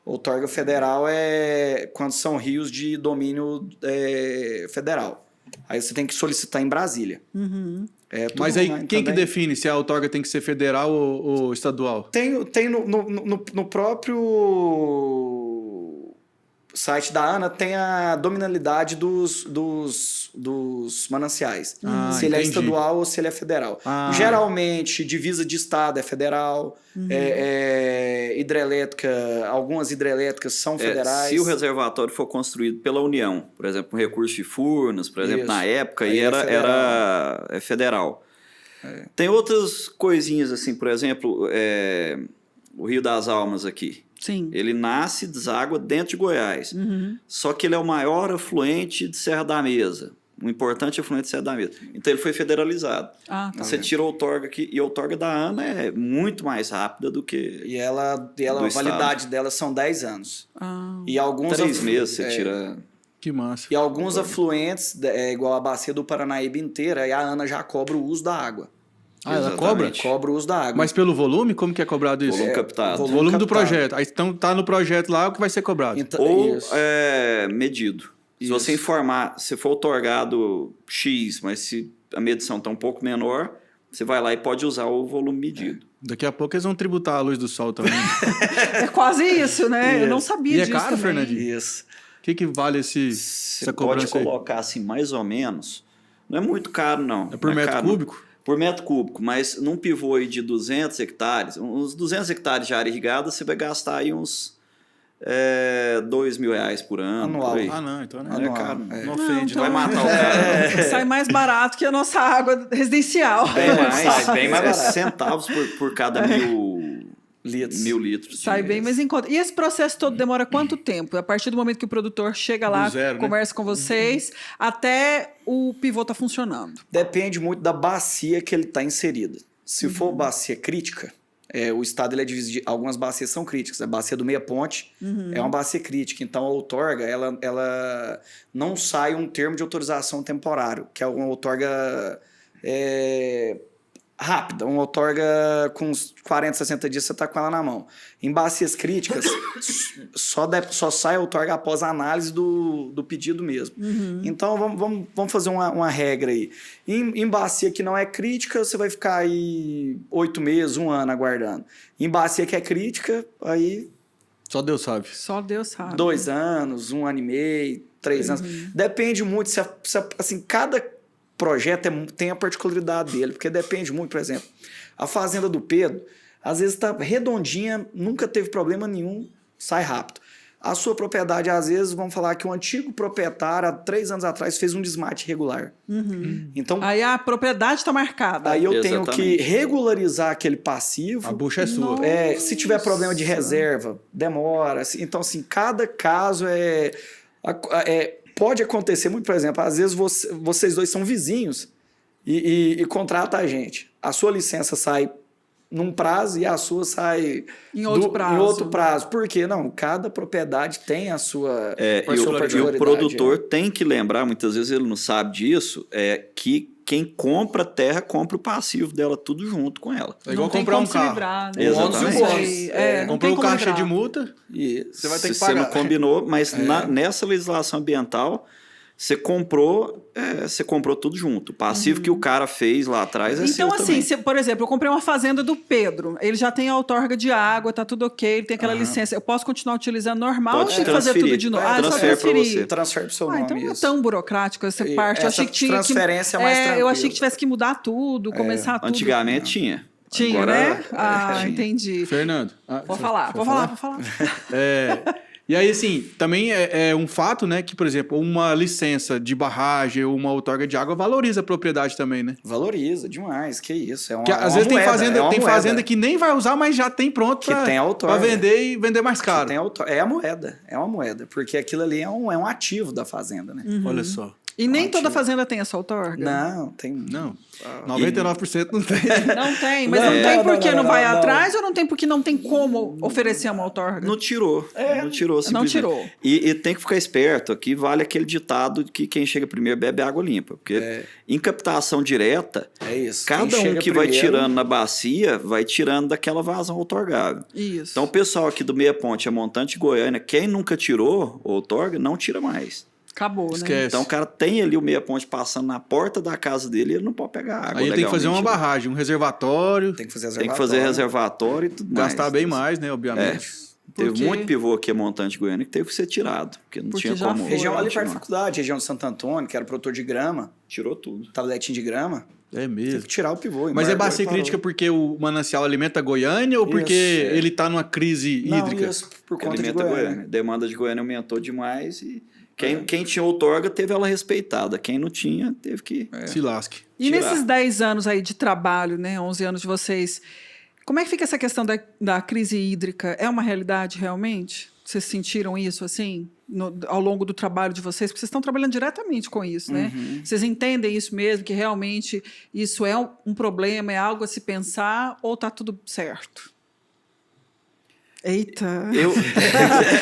outorga federal é quando são rios de domínio federal. Aí você tem que solicitar em Brasília. Mas aí quem que define se a outorga tem que ser federal ou estadual? Tem no próprio site da ANA, tem a dominalidade dos mananciais. Se ele é estadual ou se ele é federal. Geralmente, divisa de estado é federal, hidrelétrica, algumas hidrelétricas são federais. Se o reservatório for construído pela União, por exemplo, com recurso de Furnas, por exemplo, na época, aí era federal. Tem outras coisinhas assim, por exemplo, o Rio das Almas aqui. Sim. Ele nasce e deságua dentro de Goiás. Só que ele é o maior afluente de Serra da Mesa. Um importante afluente de Serra da Mesa. Então ele foi federalizado. Você tira a outorga aqui. E a outorga da ANA é muito mais rápida do que. E a validade dela são 10 anos. E alguns 3 meses você tira. Que massa. E alguns afluentes, igual a bacia do Paranaíba inteira, e a ANA já cobra o uso da água. Ela cobra? Cobra o uso da água. Mas pelo volume? Como que é cobrado isso? Volume captado. Volume do projeto. Aí então tá no projeto lá o que vai ser cobrado. Ou medido. Se você informar, se for outorgado X, mas se a medição está um pouco menor, você vai lá e pode usar o volume medido. Daqui a pouco eles vão tributar a luz do sol também. É quase isso, né? Eu não sabia E é disso caro, também. Fernandinho? Isso. O que vale Você essa pode cobrança aí? colocar assim, mais ou menos. Não é muito caro, não. É por Não metro caro, não. cúbico? Por metro cúbico, mas num pivô aí de 200 hectares, uns 200 hectares de área irrigada, você vai gastar aí uns R$2.000 por ano. Anual. Por aí. Ah, não, então não Não é Anual, caro. é. Não ofende, então- Vai matar o cara. Sai mais barato que a nossa água residencial. Bem mais barato. Centavos por cada 1.000 litros. Sai bem mais em conta. E esse processo todo demora quanto tempo? A partir do momento que o produtor chega lá, Do zero, né? conversa com vocês, até o pivô tá funcionando. Depende muito da bacia que ele está inserido. Se for bacia crítica, o estado ele é dividido. Algumas bacias são críticas. A bacia do Meia Ponte é uma bacia crítica. Então a outorga ela não sai um termo de autorização temporário, que é uma outorga rápida. Uma outorga com uns 40, 60 dias você está com ela na mão. Em bacias críticas, só sai a outorga após a análise do pedido mesmo. Então, vamos fazer uma regra aí. Em bacia que não é crítica, você vai ficar aí 8 meses, 1 ano aguardando. Em bacia que é crítica, aí Só Deus sabe. Só Deus sabe. 2 anos, 1 ano e meio, 3 anos. Depende muito, assim, cada projeto tem a particularidade dele, porque depende muito, por exemplo, a fazenda do Pedro, às vezes está redondinha, nunca teve problema nenhum, sai rápido. A sua propriedade, às vezes, vamos falar que um antigo proprietário, há 3 anos atrás, fez um desmate irregular. Então, Aí a propriedade está marcada. aí eu tenho Exatamente. que regularizar aquele passivo. A bucha é sua. Nossa. Se tiver problema de reserva, demora. Então, assim, cada caso pode acontecer muito, por exemplo, às vezes vocês dois são vizinhos e contrata a gente. A sua licença sai num prazo e a sua sai Em outro prazo. Em outro prazo. Por quê? Não, cada propriedade tem a sua E particularidade. o produtor tem que lembrar, muitas vezes ele não sabe disso, que quem compra a terra compra o passivo dela tudo junto com ela. É igual Não tem comprar como um se carro. livrar, né? Exatamente. Isso aí. Não Comprou tem o como carro cheio de livrar. multa, você vai ter que Se pagar. você não combinou, mas nessa legislação ambiental, você comprou tudo junto. O passivo que o cara fez lá atrás é seu Então, assim, também. se, por exemplo, eu comprei uma fazenda do Pedro, ele já tem a outorga de água, tá tudo ok, ele tem aquela licença. Eu posso continuar utilizando normal ou Pode tem que fazer transferir. tudo de novo? É, Só transfere pra transferir. você. Transfere pro seu nome. Então não é isso. tão burocrático essa E parte. Eu essa achei que tinha transferência é mais eu tranquila. achei que tivesse que mudar tudo, começar tudo. Antigamente tinha. Tinha, Agora, né? tinha. Entendi. Fernando. Pode falar. E aí, assim, também é um fato, né, que, por exemplo, uma licença de barragem ou uma outorga de água valoriza a propriedade também, né? Valoriza demais, que isso. Que às vezes tem fazenda que nem vai usar, mas já tem pronto Que tem a outorga. pra vender e vender mais caro. É a moeda, é uma moeda, porque aquilo ali é um ativo da fazenda, né? Olha só. E nem Ótimo. toda fazenda tem essa outorga? Não, tem... Não, 99% não tem. Não tem, mas não, Não, tem não, porque não, não, vai não. atrás ou não tem porque não tem como oferecer uma outorga? Não tirou. Não tirou, Não simplesmente. tirou. E tem que ficar esperto. Aqui vale aquele ditado que quem chega primeiro bebe água limpa. Porque em captação direta, É isso. cada Quem um chega que vai primeiro- tirando na bacia, vai tirando daquela vazão outorgável. Isso. Então o pessoal aqui do Meia Ponte, a Montante de Goiânia, quem nunca tirou outorga, não tira mais. Acabou, né? Esquece. Então o cara tem ali o Meia Ponte passando na porta da casa dele e ele não pode pegar água. Aí ele tem que fazer uma legalmente. barragem, um reservatório, Tem que fazer Tem que fazer reservatório e tudo mais. gastar bem mais, né, obviamente. Teve Porque- muito pivô aqui a Montante de Goiânia que teve que ser tirado, porque não Porque tinha já como. foi. Região ali perto da continuar. faculdade, região de Santo Antônio, que era produtor de grama, Tirou tudo. tabletinho de grama, É teve mesmo. que tirar o pivô. Mas é embargou bacia e parou. crítica porque o manancial alimenta Goiânia ou porque Isso, ele tá numa crise Não, hídrica? isso por conta de Alimenta Goiânia. Goiânia. A demanda de Goiânia aumentou demais e quem tinha outorga teve ela respeitada. Quem não tinha, teve que. Se lasque. E tirar. nesses 10 anos aí de trabalho, né, 11 anos de vocês, como é que fica essa questão da crise hídrica? É uma realidade realmente? Vocês sentiram isso assim ao longo do trabalho de vocês? Porque vocês estão trabalhando diretamente com isso, né? Vocês entendem isso mesmo, que realmente isso é um problema, é algo a se pensar ou está tudo certo? Eita! Eu,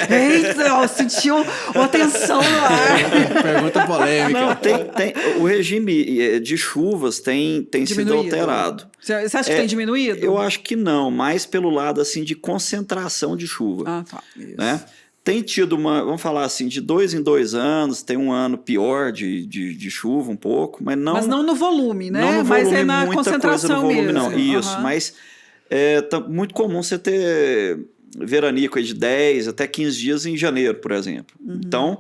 Eita! Eu senti uma tensão no ar. Pergunta polêmica. não, o regime de chuvas tem sido Diminuído. alterado. Você acha que tem diminuído? Eu acho que não, mais pelo lado assim de concentração de chuva. Ah, tá. Né? tem tido vamos falar assim, de 2 em 2 anos, tem um ano pior de chuva um pouco, mas não no volume, né? Não no mas volume, é na muita concentração coisa no volume, mesmo. não. Isso, mas tá muito comum você ter veranico aí de 10 até 15 dias em janeiro, por exemplo. Então,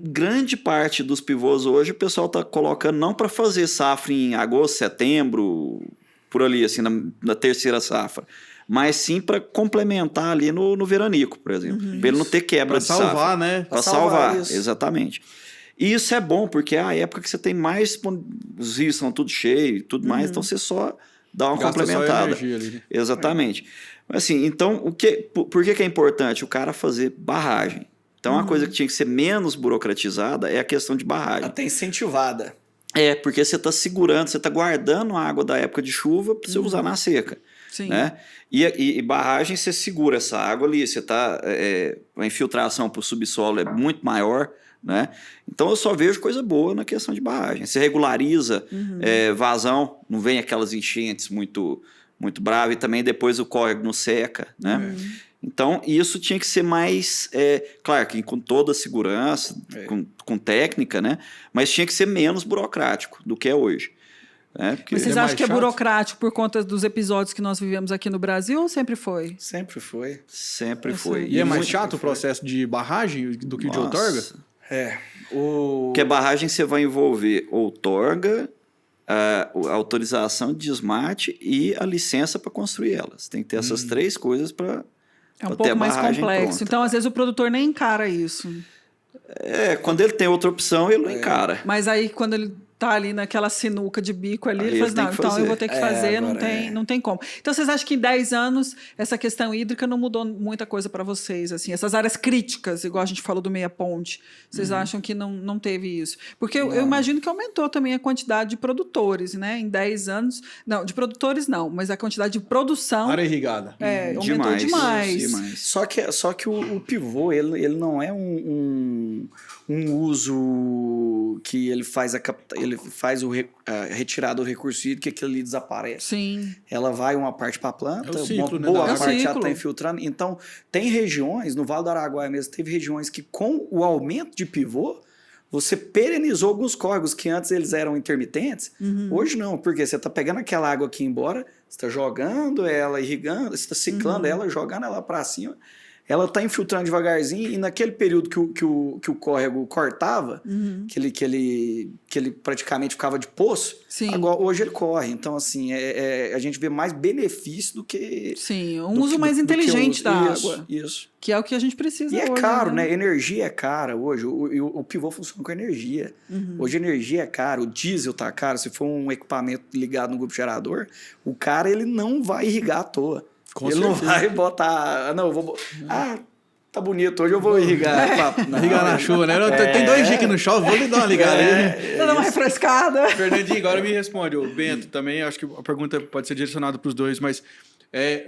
grande parte dos pivôs hoje o pessoal está colocando não para fazer safra em agosto, setembro, por ali, assim, na terceira safra, mas sim para complementar ali no veranico, por exemplo. Para ele não ter quebra de safra. Para salvar, né? Para salvar, isso. Exatamente. E isso é bom, porque é a época que você tem mais... Os rios estão tudo cheio e tudo mais, então você só dá uma Gasta complementada. Só energia ali, né? Exatamente. Mas assim, então, por que é importante? O cara fazer barragem. Então, uma coisa que tinha que ser menos burocratizada é a questão de barragem. Até incentivada. Porque você está segurando, você está guardando a água da época de chuva para você usar na seca. Sim. Né? E barragem, você segura essa água ali, você tá, a infiltração para o subsolo é muito maior, né? Então eu só vejo coisa boa na questão de barragem. Você regulariza vazão, não vem aquelas enchentes muito bravas, e também depois o córrego não seca, né? Então isso tinha que ser mais, claro que com toda a segurança, com técnica, né? Mas tinha que ser menos burocrático do que é hoje. Mas vocês acham que é burocrático por conta dos episódios que nós vivemos aqui no Brasil ou sempre foi? Sempre foi. Sempre foi. E é mais chato o processo de barragem do que o de outorga? Porque a barragem você vai envolver outorga, a autorização de desmate e a licença para construir elas. Tem que ter essas 3 coisas para É um pouco mais complexo. Pronta. Então, às vezes, o produtor nem encara isso. Quando ele tem outra opção, ele não encara. Mas aí, quando ele tá ali naquela sinuca de bico ali, Aí ele fala assim, não, então fazer. eu vou ter que fazer, não tem como. Então, vocês acham que em 10 anos essa questão hídrica não mudou muita coisa para vocês? Assim, essas áreas críticas, igual a gente falou do Meia Ponte, vocês acham que não teve isso? Porque eu imagino que aumentou também a quantidade de produtores, né? Em 10 anos... Não, de produtores não, mas a quantidade de produção... Área irrigada. Aumentou demais. Só que o pivô, ele não é um uso que ele faz a retirada do recurso hídrico, que aquilo ali desaparece. Sim. Ela vai uma parte para a planta, É o ciclo, uma boa né, parte já está infiltrando. Então, tem regiões, no Vale do Araguaia mesmo, teve regiões que com o aumento de pivô, você perenizou alguns córregos que antes eles eram intermitentes. Hoje não, porque você está pegando aquela água aqui embora, você está jogando ela, irrigando, você está ciclando ela, jogando ela para cima. Ela está infiltrando devagarzinho e naquele período que o córrego cortava, que ele praticamente ficava de poço, agora, hoje ele corre. Então, assim, a gente vê mais benefício do que... Sim, uso mais inteligente da água. Isso. Que é o que a gente precisa hoje. E é caro, né? Energia é cara hoje. O pivô funciona com energia. Hoje a energia é cara, o diesel tá caro. Se for um equipamento ligado no grupo gerador, o cara ele não vai irrigar à toa. Ele não vai botar... Não, eu vou... tá bonito, hoje eu vou irrigar. Irrigar na chuva, né? Tem 2 dias que não chove, vou lhe dar uma ligada aí. Dá uma refrescada. Fernandinho, agora me responde. O Bento também, acho que a pergunta pode ser direcionada para os dois, mas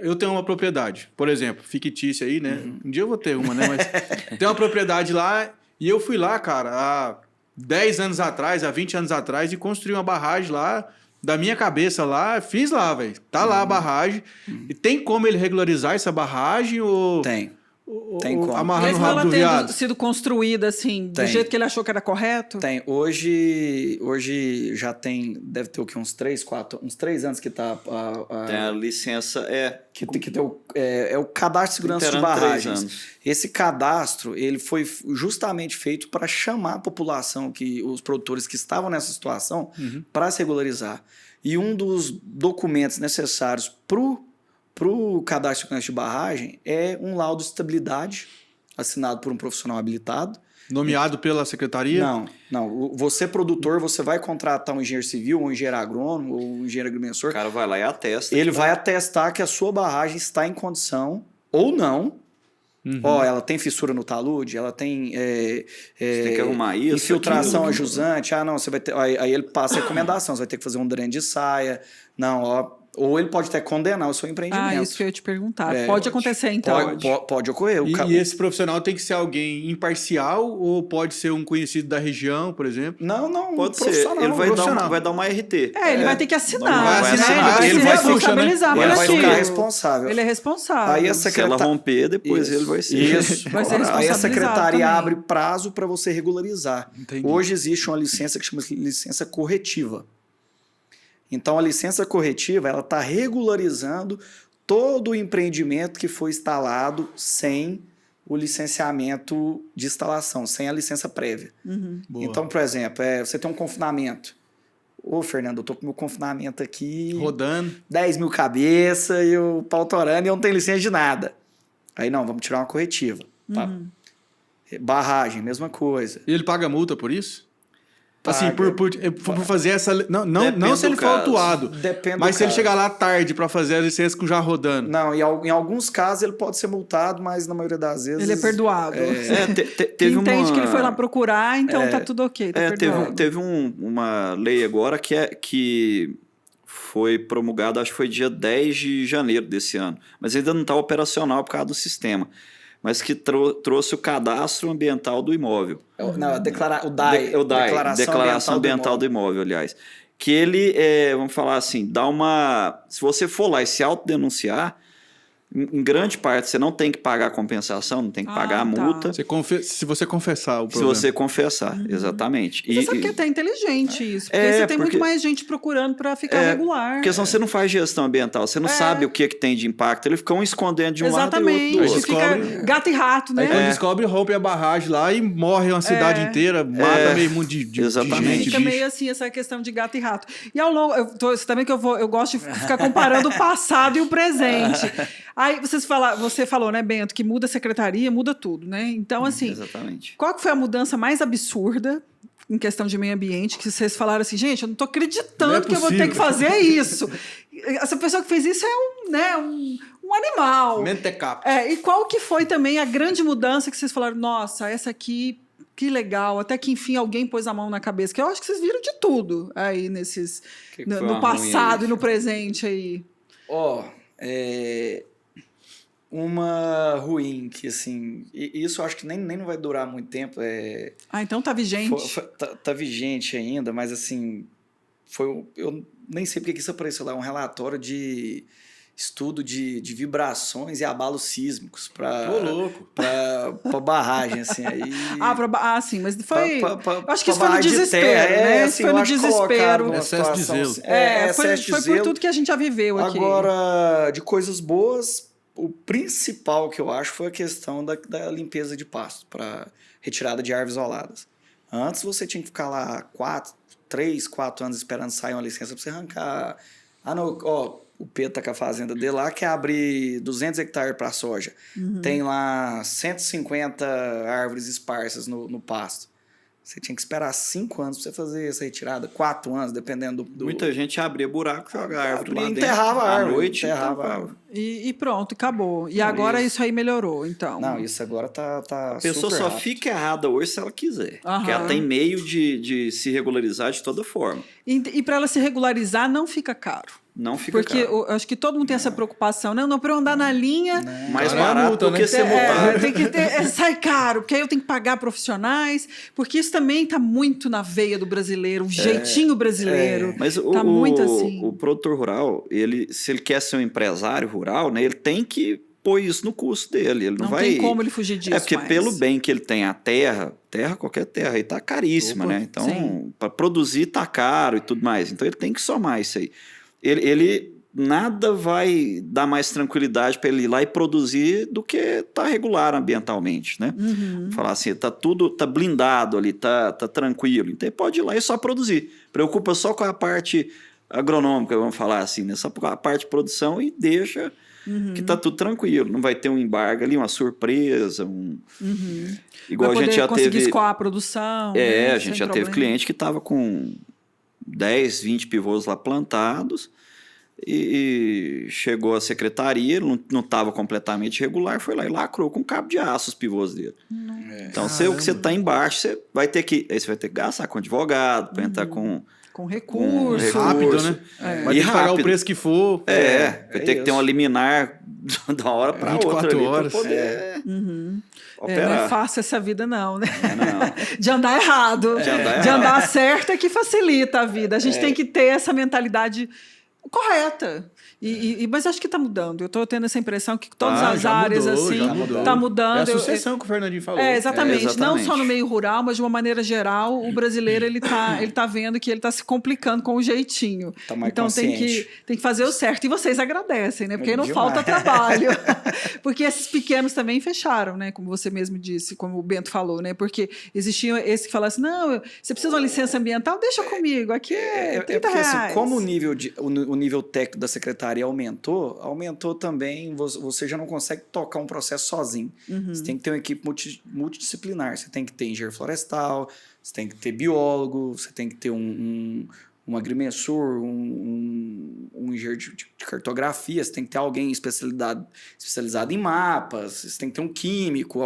eu tenho uma propriedade, por exemplo, fictícia aí, né? Um dia eu vou ter uma, né? Mas tem uma propriedade lá e eu fui lá, cara, há 10 anos atrás, há 20 anos atrás e construí uma barragem lá, da minha cabeça lá, fiz lá, velho. Tá lá a barragem. E tem como ele regularizar essa barragem ou... Tem como. Amarrar no Mesmo rabo ela do viado? tendo sido construída assim, do jeito que ele achou que era correto? Tem. Hoje já tem, deve ter o quê? Uns 3 anos que tá... Tem a licença, que tem o cadastro de segurança de barragens. Esse cadastro, ele foi justamente feito para chamar a população, os produtores que estavam nessa situação, para se regularizar. E um dos documentos necessários para o cadastro de segurança de barragem é um laudo de estabilidade assinado por um profissional habilitado. Nomeado pela secretaria? Não. Você, produtor, você vai contratar um engenheiro civil, um engenheiro agrônomo ou um engenheiro agrimensor. O cara vai lá e atesta. Ele vai atestar que a sua barragem está em condição ou não. Ela tem fissura no talude, ela tem... você tem que arrumar isso. Infiltração ajusante. Você vai ter... Aí ele passa a recomendação. Você vai ter que fazer um dreno de saia. Ou ele pode até condenar o seu empreendimento. Isso que eu ia te perguntar. Pode acontecer, então? Pode ocorrer. E esse profissional tem que ser alguém imparcial ou pode ser um conhecido da região, por exemplo? Não, pode ser. profissional. Ele vai dar uma RT. Ele vai ter que assinar. Vai assinar. Ele vai se responsabilizar por Ele vai aquilo. ficar responsável. Ele é responsável. Aí a Se ela romper, depois ele vai ser. Isso. Vai ser Aí a responsabilizado secretaria também. abre prazo para você regularizar. Entendi. Hoje existe uma licença que chama licença corretiva. Então, a licença corretiva ela está regularizando todo o empreendimento que foi instalado sem o licenciamento de instalação, sem a licença prévia. Boa. Então, por exemplo, você tem um confinamento. Ô, Fernando, eu tô com meu confinamento aqui... Rodando. 10 mil cabeças e o pau torando e eu não tenho licença de nada. Aí, não, vamos tirar uma corretiva. Tá? Barragem, mesma coisa. E ele paga multa por isso? Paga. Assim, por fazer essa... Não se ele for autuado, Depende do mas se ele caso. chegar lá tarde para fazer a licença com já rodando. Não, em alguns casos ele pode ser multado, mas na maioria das vezes... Ele é perdoado. Teve Entende uma... que ele foi lá procurar, então tá tudo ok, tá perdoado. Teve uma lei agora que foi promulgada, acho que foi dia 10 de janeiro desse ano, mas ainda não está operacional por causa do sistema, mas que trouxe o cadastro ambiental do imóvel. Não, o DAI. Declaração Ambiental do Imóvel, aliás. Que ele, vamos falar assim, dá uma... Se você for lá e se autodenunciar, em grande parte você não tem que pagar a compensação, não tem que pagar a multa. Se você confessar o Se problema. você confessar, exatamente. Você sabe que é até inteligente isso, porque você tem muito mais gente procurando para ficar regular. Porque senão você não faz gestão ambiental, você não sabe o que tem de impacto. Eles ficam escondendo de um lado e outro do outro. Fica gato e rato, né? Aí quando descobre, rompe a barragem lá e morre uma cidade inteira, mata meio mundo de gente. Fica meio assim essa questão de gato e rato. E ao longo, você também que eu gosto de ficar comparando o passado e o presente. Aí você falou, né, Bento, que muda a secretaria, muda tudo, né? Então, assim, exatamente. Qual que foi a mudança mais absurda em questão de meio ambiente que vocês falaram assim, gente, eu não tô acreditando que eu vou ter que fazer isso. Essa pessoa que fez isso é um animal. Mentecap. E qual que foi também a grande mudança que vocês falaram, nossa, essa aqui, que legal, até que enfim alguém pôs a mão na cabeça, que eu acho que vocês viram de tudo aí no passado e no presente aí. Uma ruim, que assim, isso eu acho que nem não vai durar muito tempo. Então tá vigente. Tá vigente ainda, mas assim, eu nem sei porque que isso apareceu lá, um relatório de estudo de vibrações e abalos sísmicos para barragem, assim. Aí, sim, mas foi... acho que isso foi no barragem de desespero, terra, né? assim, Foi no desespero. Excesso de zelo. Foi por tudo que a gente já viveu aqui. Agora, de coisas boas, o principal que eu acho foi a questão da limpeza de pasto, para retirada de árvores isoladas. Antes você tinha que ficar lá 3, 4 anos esperando sair uma licença para você arrancar. O Pedro tá com a fazenda dele lá, quer abrir 200 hectares para soja. Tem lá 150 árvores esparsas no pasto. Você tinha que esperar 5 anos para você fazer essa retirada, 4 anos, dependendo do... Muita gente abria buraco, jogava a árvore lá dentro. Enterrava a árvore. À noite, enterrava a árvore. E pronto, acabou. E agora isso aí melhorou, então. Não, isso agora tá a pessoa só fica errada hoje se ela quiser. Porque ela tem meio de se regularizar de toda forma. E para ela se regularizar, não fica caro. Não fica caro. Porque acho que todo mundo tem essa preocupação. Não, para eu andar na linha... Mais barato do que ser multado. Tem que sai caro, porque aí eu tenho que pagar profissionais, porque isso também está muito na veia do brasileiro, o jeitinho brasileiro. Mas tá muito assim. O produtor rural, se ele quer ser um empresário rural, né, ele tem que pôr isso no custo dele. Ele não vai... tem como ele fugir disso. Porque pelo bem que ele tem a terra, qualquer terra aí tá caríssima, né? Então, para produzir tá caro e tudo mais. Então ele tem que somar isso aí. Ele nada vai dar mais tranquilidade para ele ir lá e produzir do que tá regular ambientalmente, né? Falar assim, tá blindado ali, tá tranquilo. Então ele pode ir lá e só produzir. Preocupa só com a parte agronômica, vamos falar assim, né? Só com a parte de produção e deixa que tá tudo tranquilo. Não vai ter um embargo ali, uma surpresa, igual vai a gente já conseguir teve... escoar a produção. A gente já teve cliente que tava com 10, 20 pivôs lá plantados e chegou a secretaria, não estava completamente regular, foi lá e lacrou com cabo de aço os pivôs dele. Então, se você está embaixo, você vai ter que gastar com advogado, para entrar com Com recurso. Rápido, né? Vai ter que pagar o preço que for. Vai ter que ter uma liminar da hora para outra 24 horas. para poder operar. Não é fácil essa vida, não, né? Não. De andar errado. De andar certo é que facilita a vida. A gente tem que ter essa mentalidade correta. Mas acho que está mudando. Eu estou tendo essa impressão que todas as áreas está mudando. É a sucessão que o Fernandinho falou. Exatamente. Não só no meio rural, mas de uma maneira geral, o brasileiro ele tá vendo que ele está se complicando com o jeitinho. Tá mais então tem que fazer o certo. E vocês agradecem, né? Porque aí não falta trabalho. Porque esses pequenos também fecharam, né? Como você mesmo disse, como o Bento falou, né? Porque existia esse que falava assim, não, você precisa de uma licença ambiental? Deixa comigo, aqui é R$30. Assim, como o nível técnico da secretaria aumentou também, você já não consegue tocar um processo sozinho. Você tem que ter uma equipe multidisciplinar, você tem que ter engenheiro florestal, você tem que ter biólogo, você tem que ter um agrimensor, um engenheiro de cartografia, você tem que ter alguém especializado em mapas, você tem que ter um químico.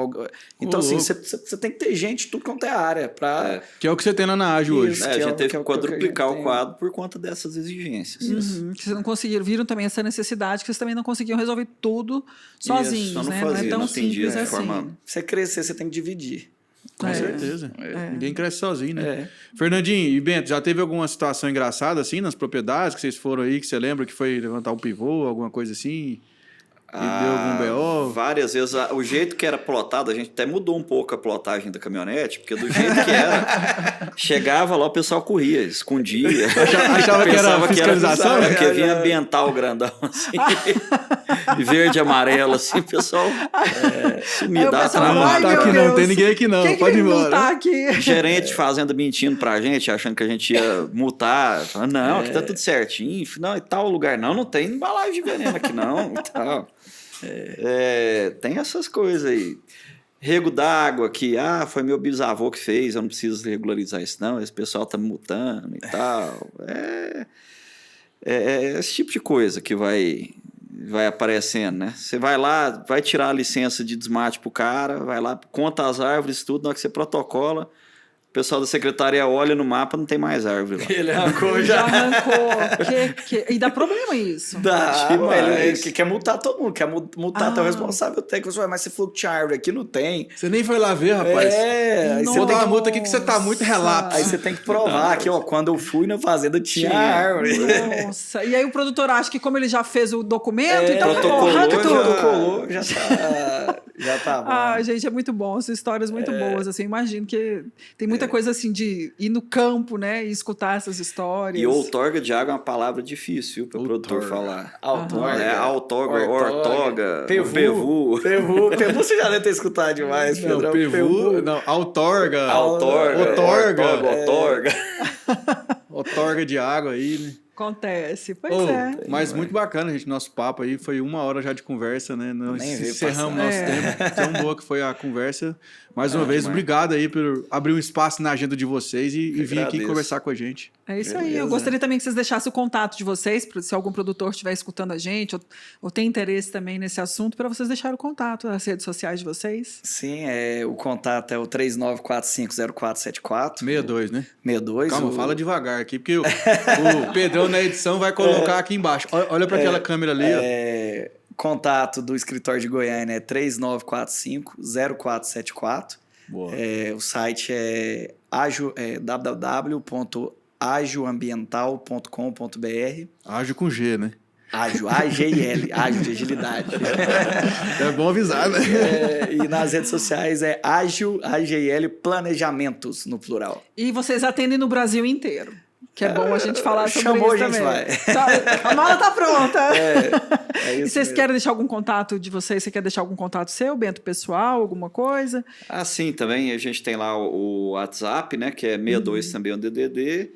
Então, assim, você tem que ter gente de tudo quanto é área. Que é o que você tem na AGE hoje. A gente teve que quadruplicar o quadro por conta dessas exigências. Que vocês não conseguiram, viram também essa necessidade, que vocês também não conseguiam resolver tudo sozinhos, né? Não é tão simples assim. Você crescer, você tem que dividir. Com certeza. Ninguém cresce sozinho, né? Fernandinho e Bento, já teve alguma situação engraçada assim nas propriedades que vocês foram aí, que você lembra que foi levantar um pivô, alguma coisa assim? E deu algum BO? Várias vezes. O jeito que era plotado, a gente até mudou um pouco a plotagem da caminhonete, porque do jeito que era, chegava lá, o pessoal corria, escondia. Achava que era fiscalização? Porque vinha ambiental grandão, assim, verde e amarelo, assim, o pessoal sumia, dá trabalho. Tá aqui não, tem ninguém aqui não, pode ir embora. Gerente de fazenda mentindo pra gente, achando que a gente ia multar. Falando, não, aqui tá tudo certinho. Não, e tal lugar. Não tem embalagem de veneno aqui não, e tal. Tem essas coisas aí. Rego d'água que foi meu bisavô que fez, eu não preciso regularizar isso não, esse pessoal tá me multando e tal. Esse tipo de coisa que vai aparecendo, né? Você vai lá, vai tirar a licença de desmate pro cara, vai lá, conta as árvores, tudo, na hora que você protocola, o pessoal da secretaria olha no mapa, não tem mais árvore lá. Ele arrancou já. E dá problema isso. Ele quer multar todo mundo, quer multar até o responsável técnico. Mas você falou que tinha árvore aqui, não tem. Você nem foi lá ver, rapaz. Aí você dá uma multa aqui que você tá muito relapso. Aí você tem que provar que, quando eu fui na fazenda tinha árvore. Nossa, e aí o produtor acha que como ele já fez o documento, então protocolou, já tá bom. Gente, é muito bom, são histórias muito boas, assim, imagino que tem muita coisa assim de ir no campo, né, e escutar essas histórias. E outorga de água é uma palavra difícil para o produtor falar. Outorga, ortoga, pevu, você já deve ter escutado demais, Pedro. Outorga. Outorga de água aí, né? Acontece, Mas muito bacana, gente, nosso papo aí, foi 1 hora já de conversa, né? Nós encerramos nosso tempo, tão boa que foi a conversa. Mais uma vez, obrigado aí por abrir um espaço na agenda de vocês e vir aqui conversar com a gente. É isso aí, eu gostaria também que vocês deixassem o contato de vocês, se algum produtor estiver escutando a gente ou tem interesse também nesse assunto, para vocês deixarem o contato nas redes sociais de vocês. Sim, o contato é o 39450474. 62, né? 62. Calma, fala devagar aqui, porque o Pedrão na edição vai colocar aqui embaixo. Olha para aquela câmera ali. Contato do escritório de Goiânia é 39450474. Boa. O site é www.agioambiental.com.br. Ágil com G, né? Ágil, AGIL, ágil de agilidade. É bom avisar, né? E nas redes sociais é Ágil, AGIL Planejamentos, no plural. E vocês atendem no Brasil inteiro. Que é bom a gente falar sobre Chamou, isso a gente também. vai. A mala tá pronta. É isso e vocês mesmo. querem deixar algum contato de vocês? Você quer deixar algum contato seu, Bento, pessoal, alguma coisa? Sim, também a gente tem lá o WhatsApp, né? Que é 62 também o DDD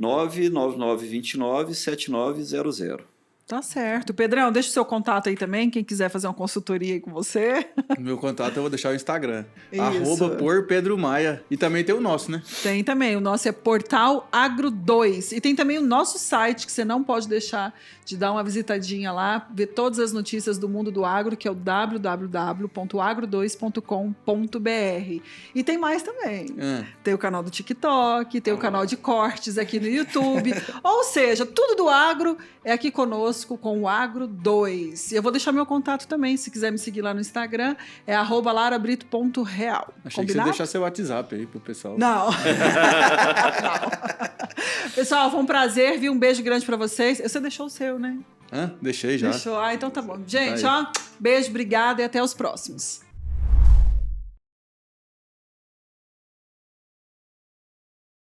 999297900. Tá certo. Pedrão, deixa o seu contato aí também, quem quiser fazer uma consultoria aí com você. Meu contato eu vou deixar o Instagram. Isso. @porpedromaia. E também tem o nosso, né? Tem também, o nosso é Portal Agro 2. E tem também o nosso site, que você não pode deixar de dar uma visitadinha lá, ver todas as notícias do mundo do agro, que é o www.agro2.com.br. E tem mais também. Tem o canal do TikTok, tem o canal de cortes aqui no YouTube. Ou seja, tudo do agro é aqui conosco com o Agro 2. E eu vou deixar meu contato também, se quiser me seguir lá no Instagram, é @larabrito.real. Achei que você ia deixar seu WhatsApp aí pro pessoal. Não. Não. Pessoal, foi um prazer, viu? Um beijo grande pra vocês. Você deixou o seu, né? Deixei já. Deixou. Então tá bom. Gente, ó, beijo, obrigada e até os próximos.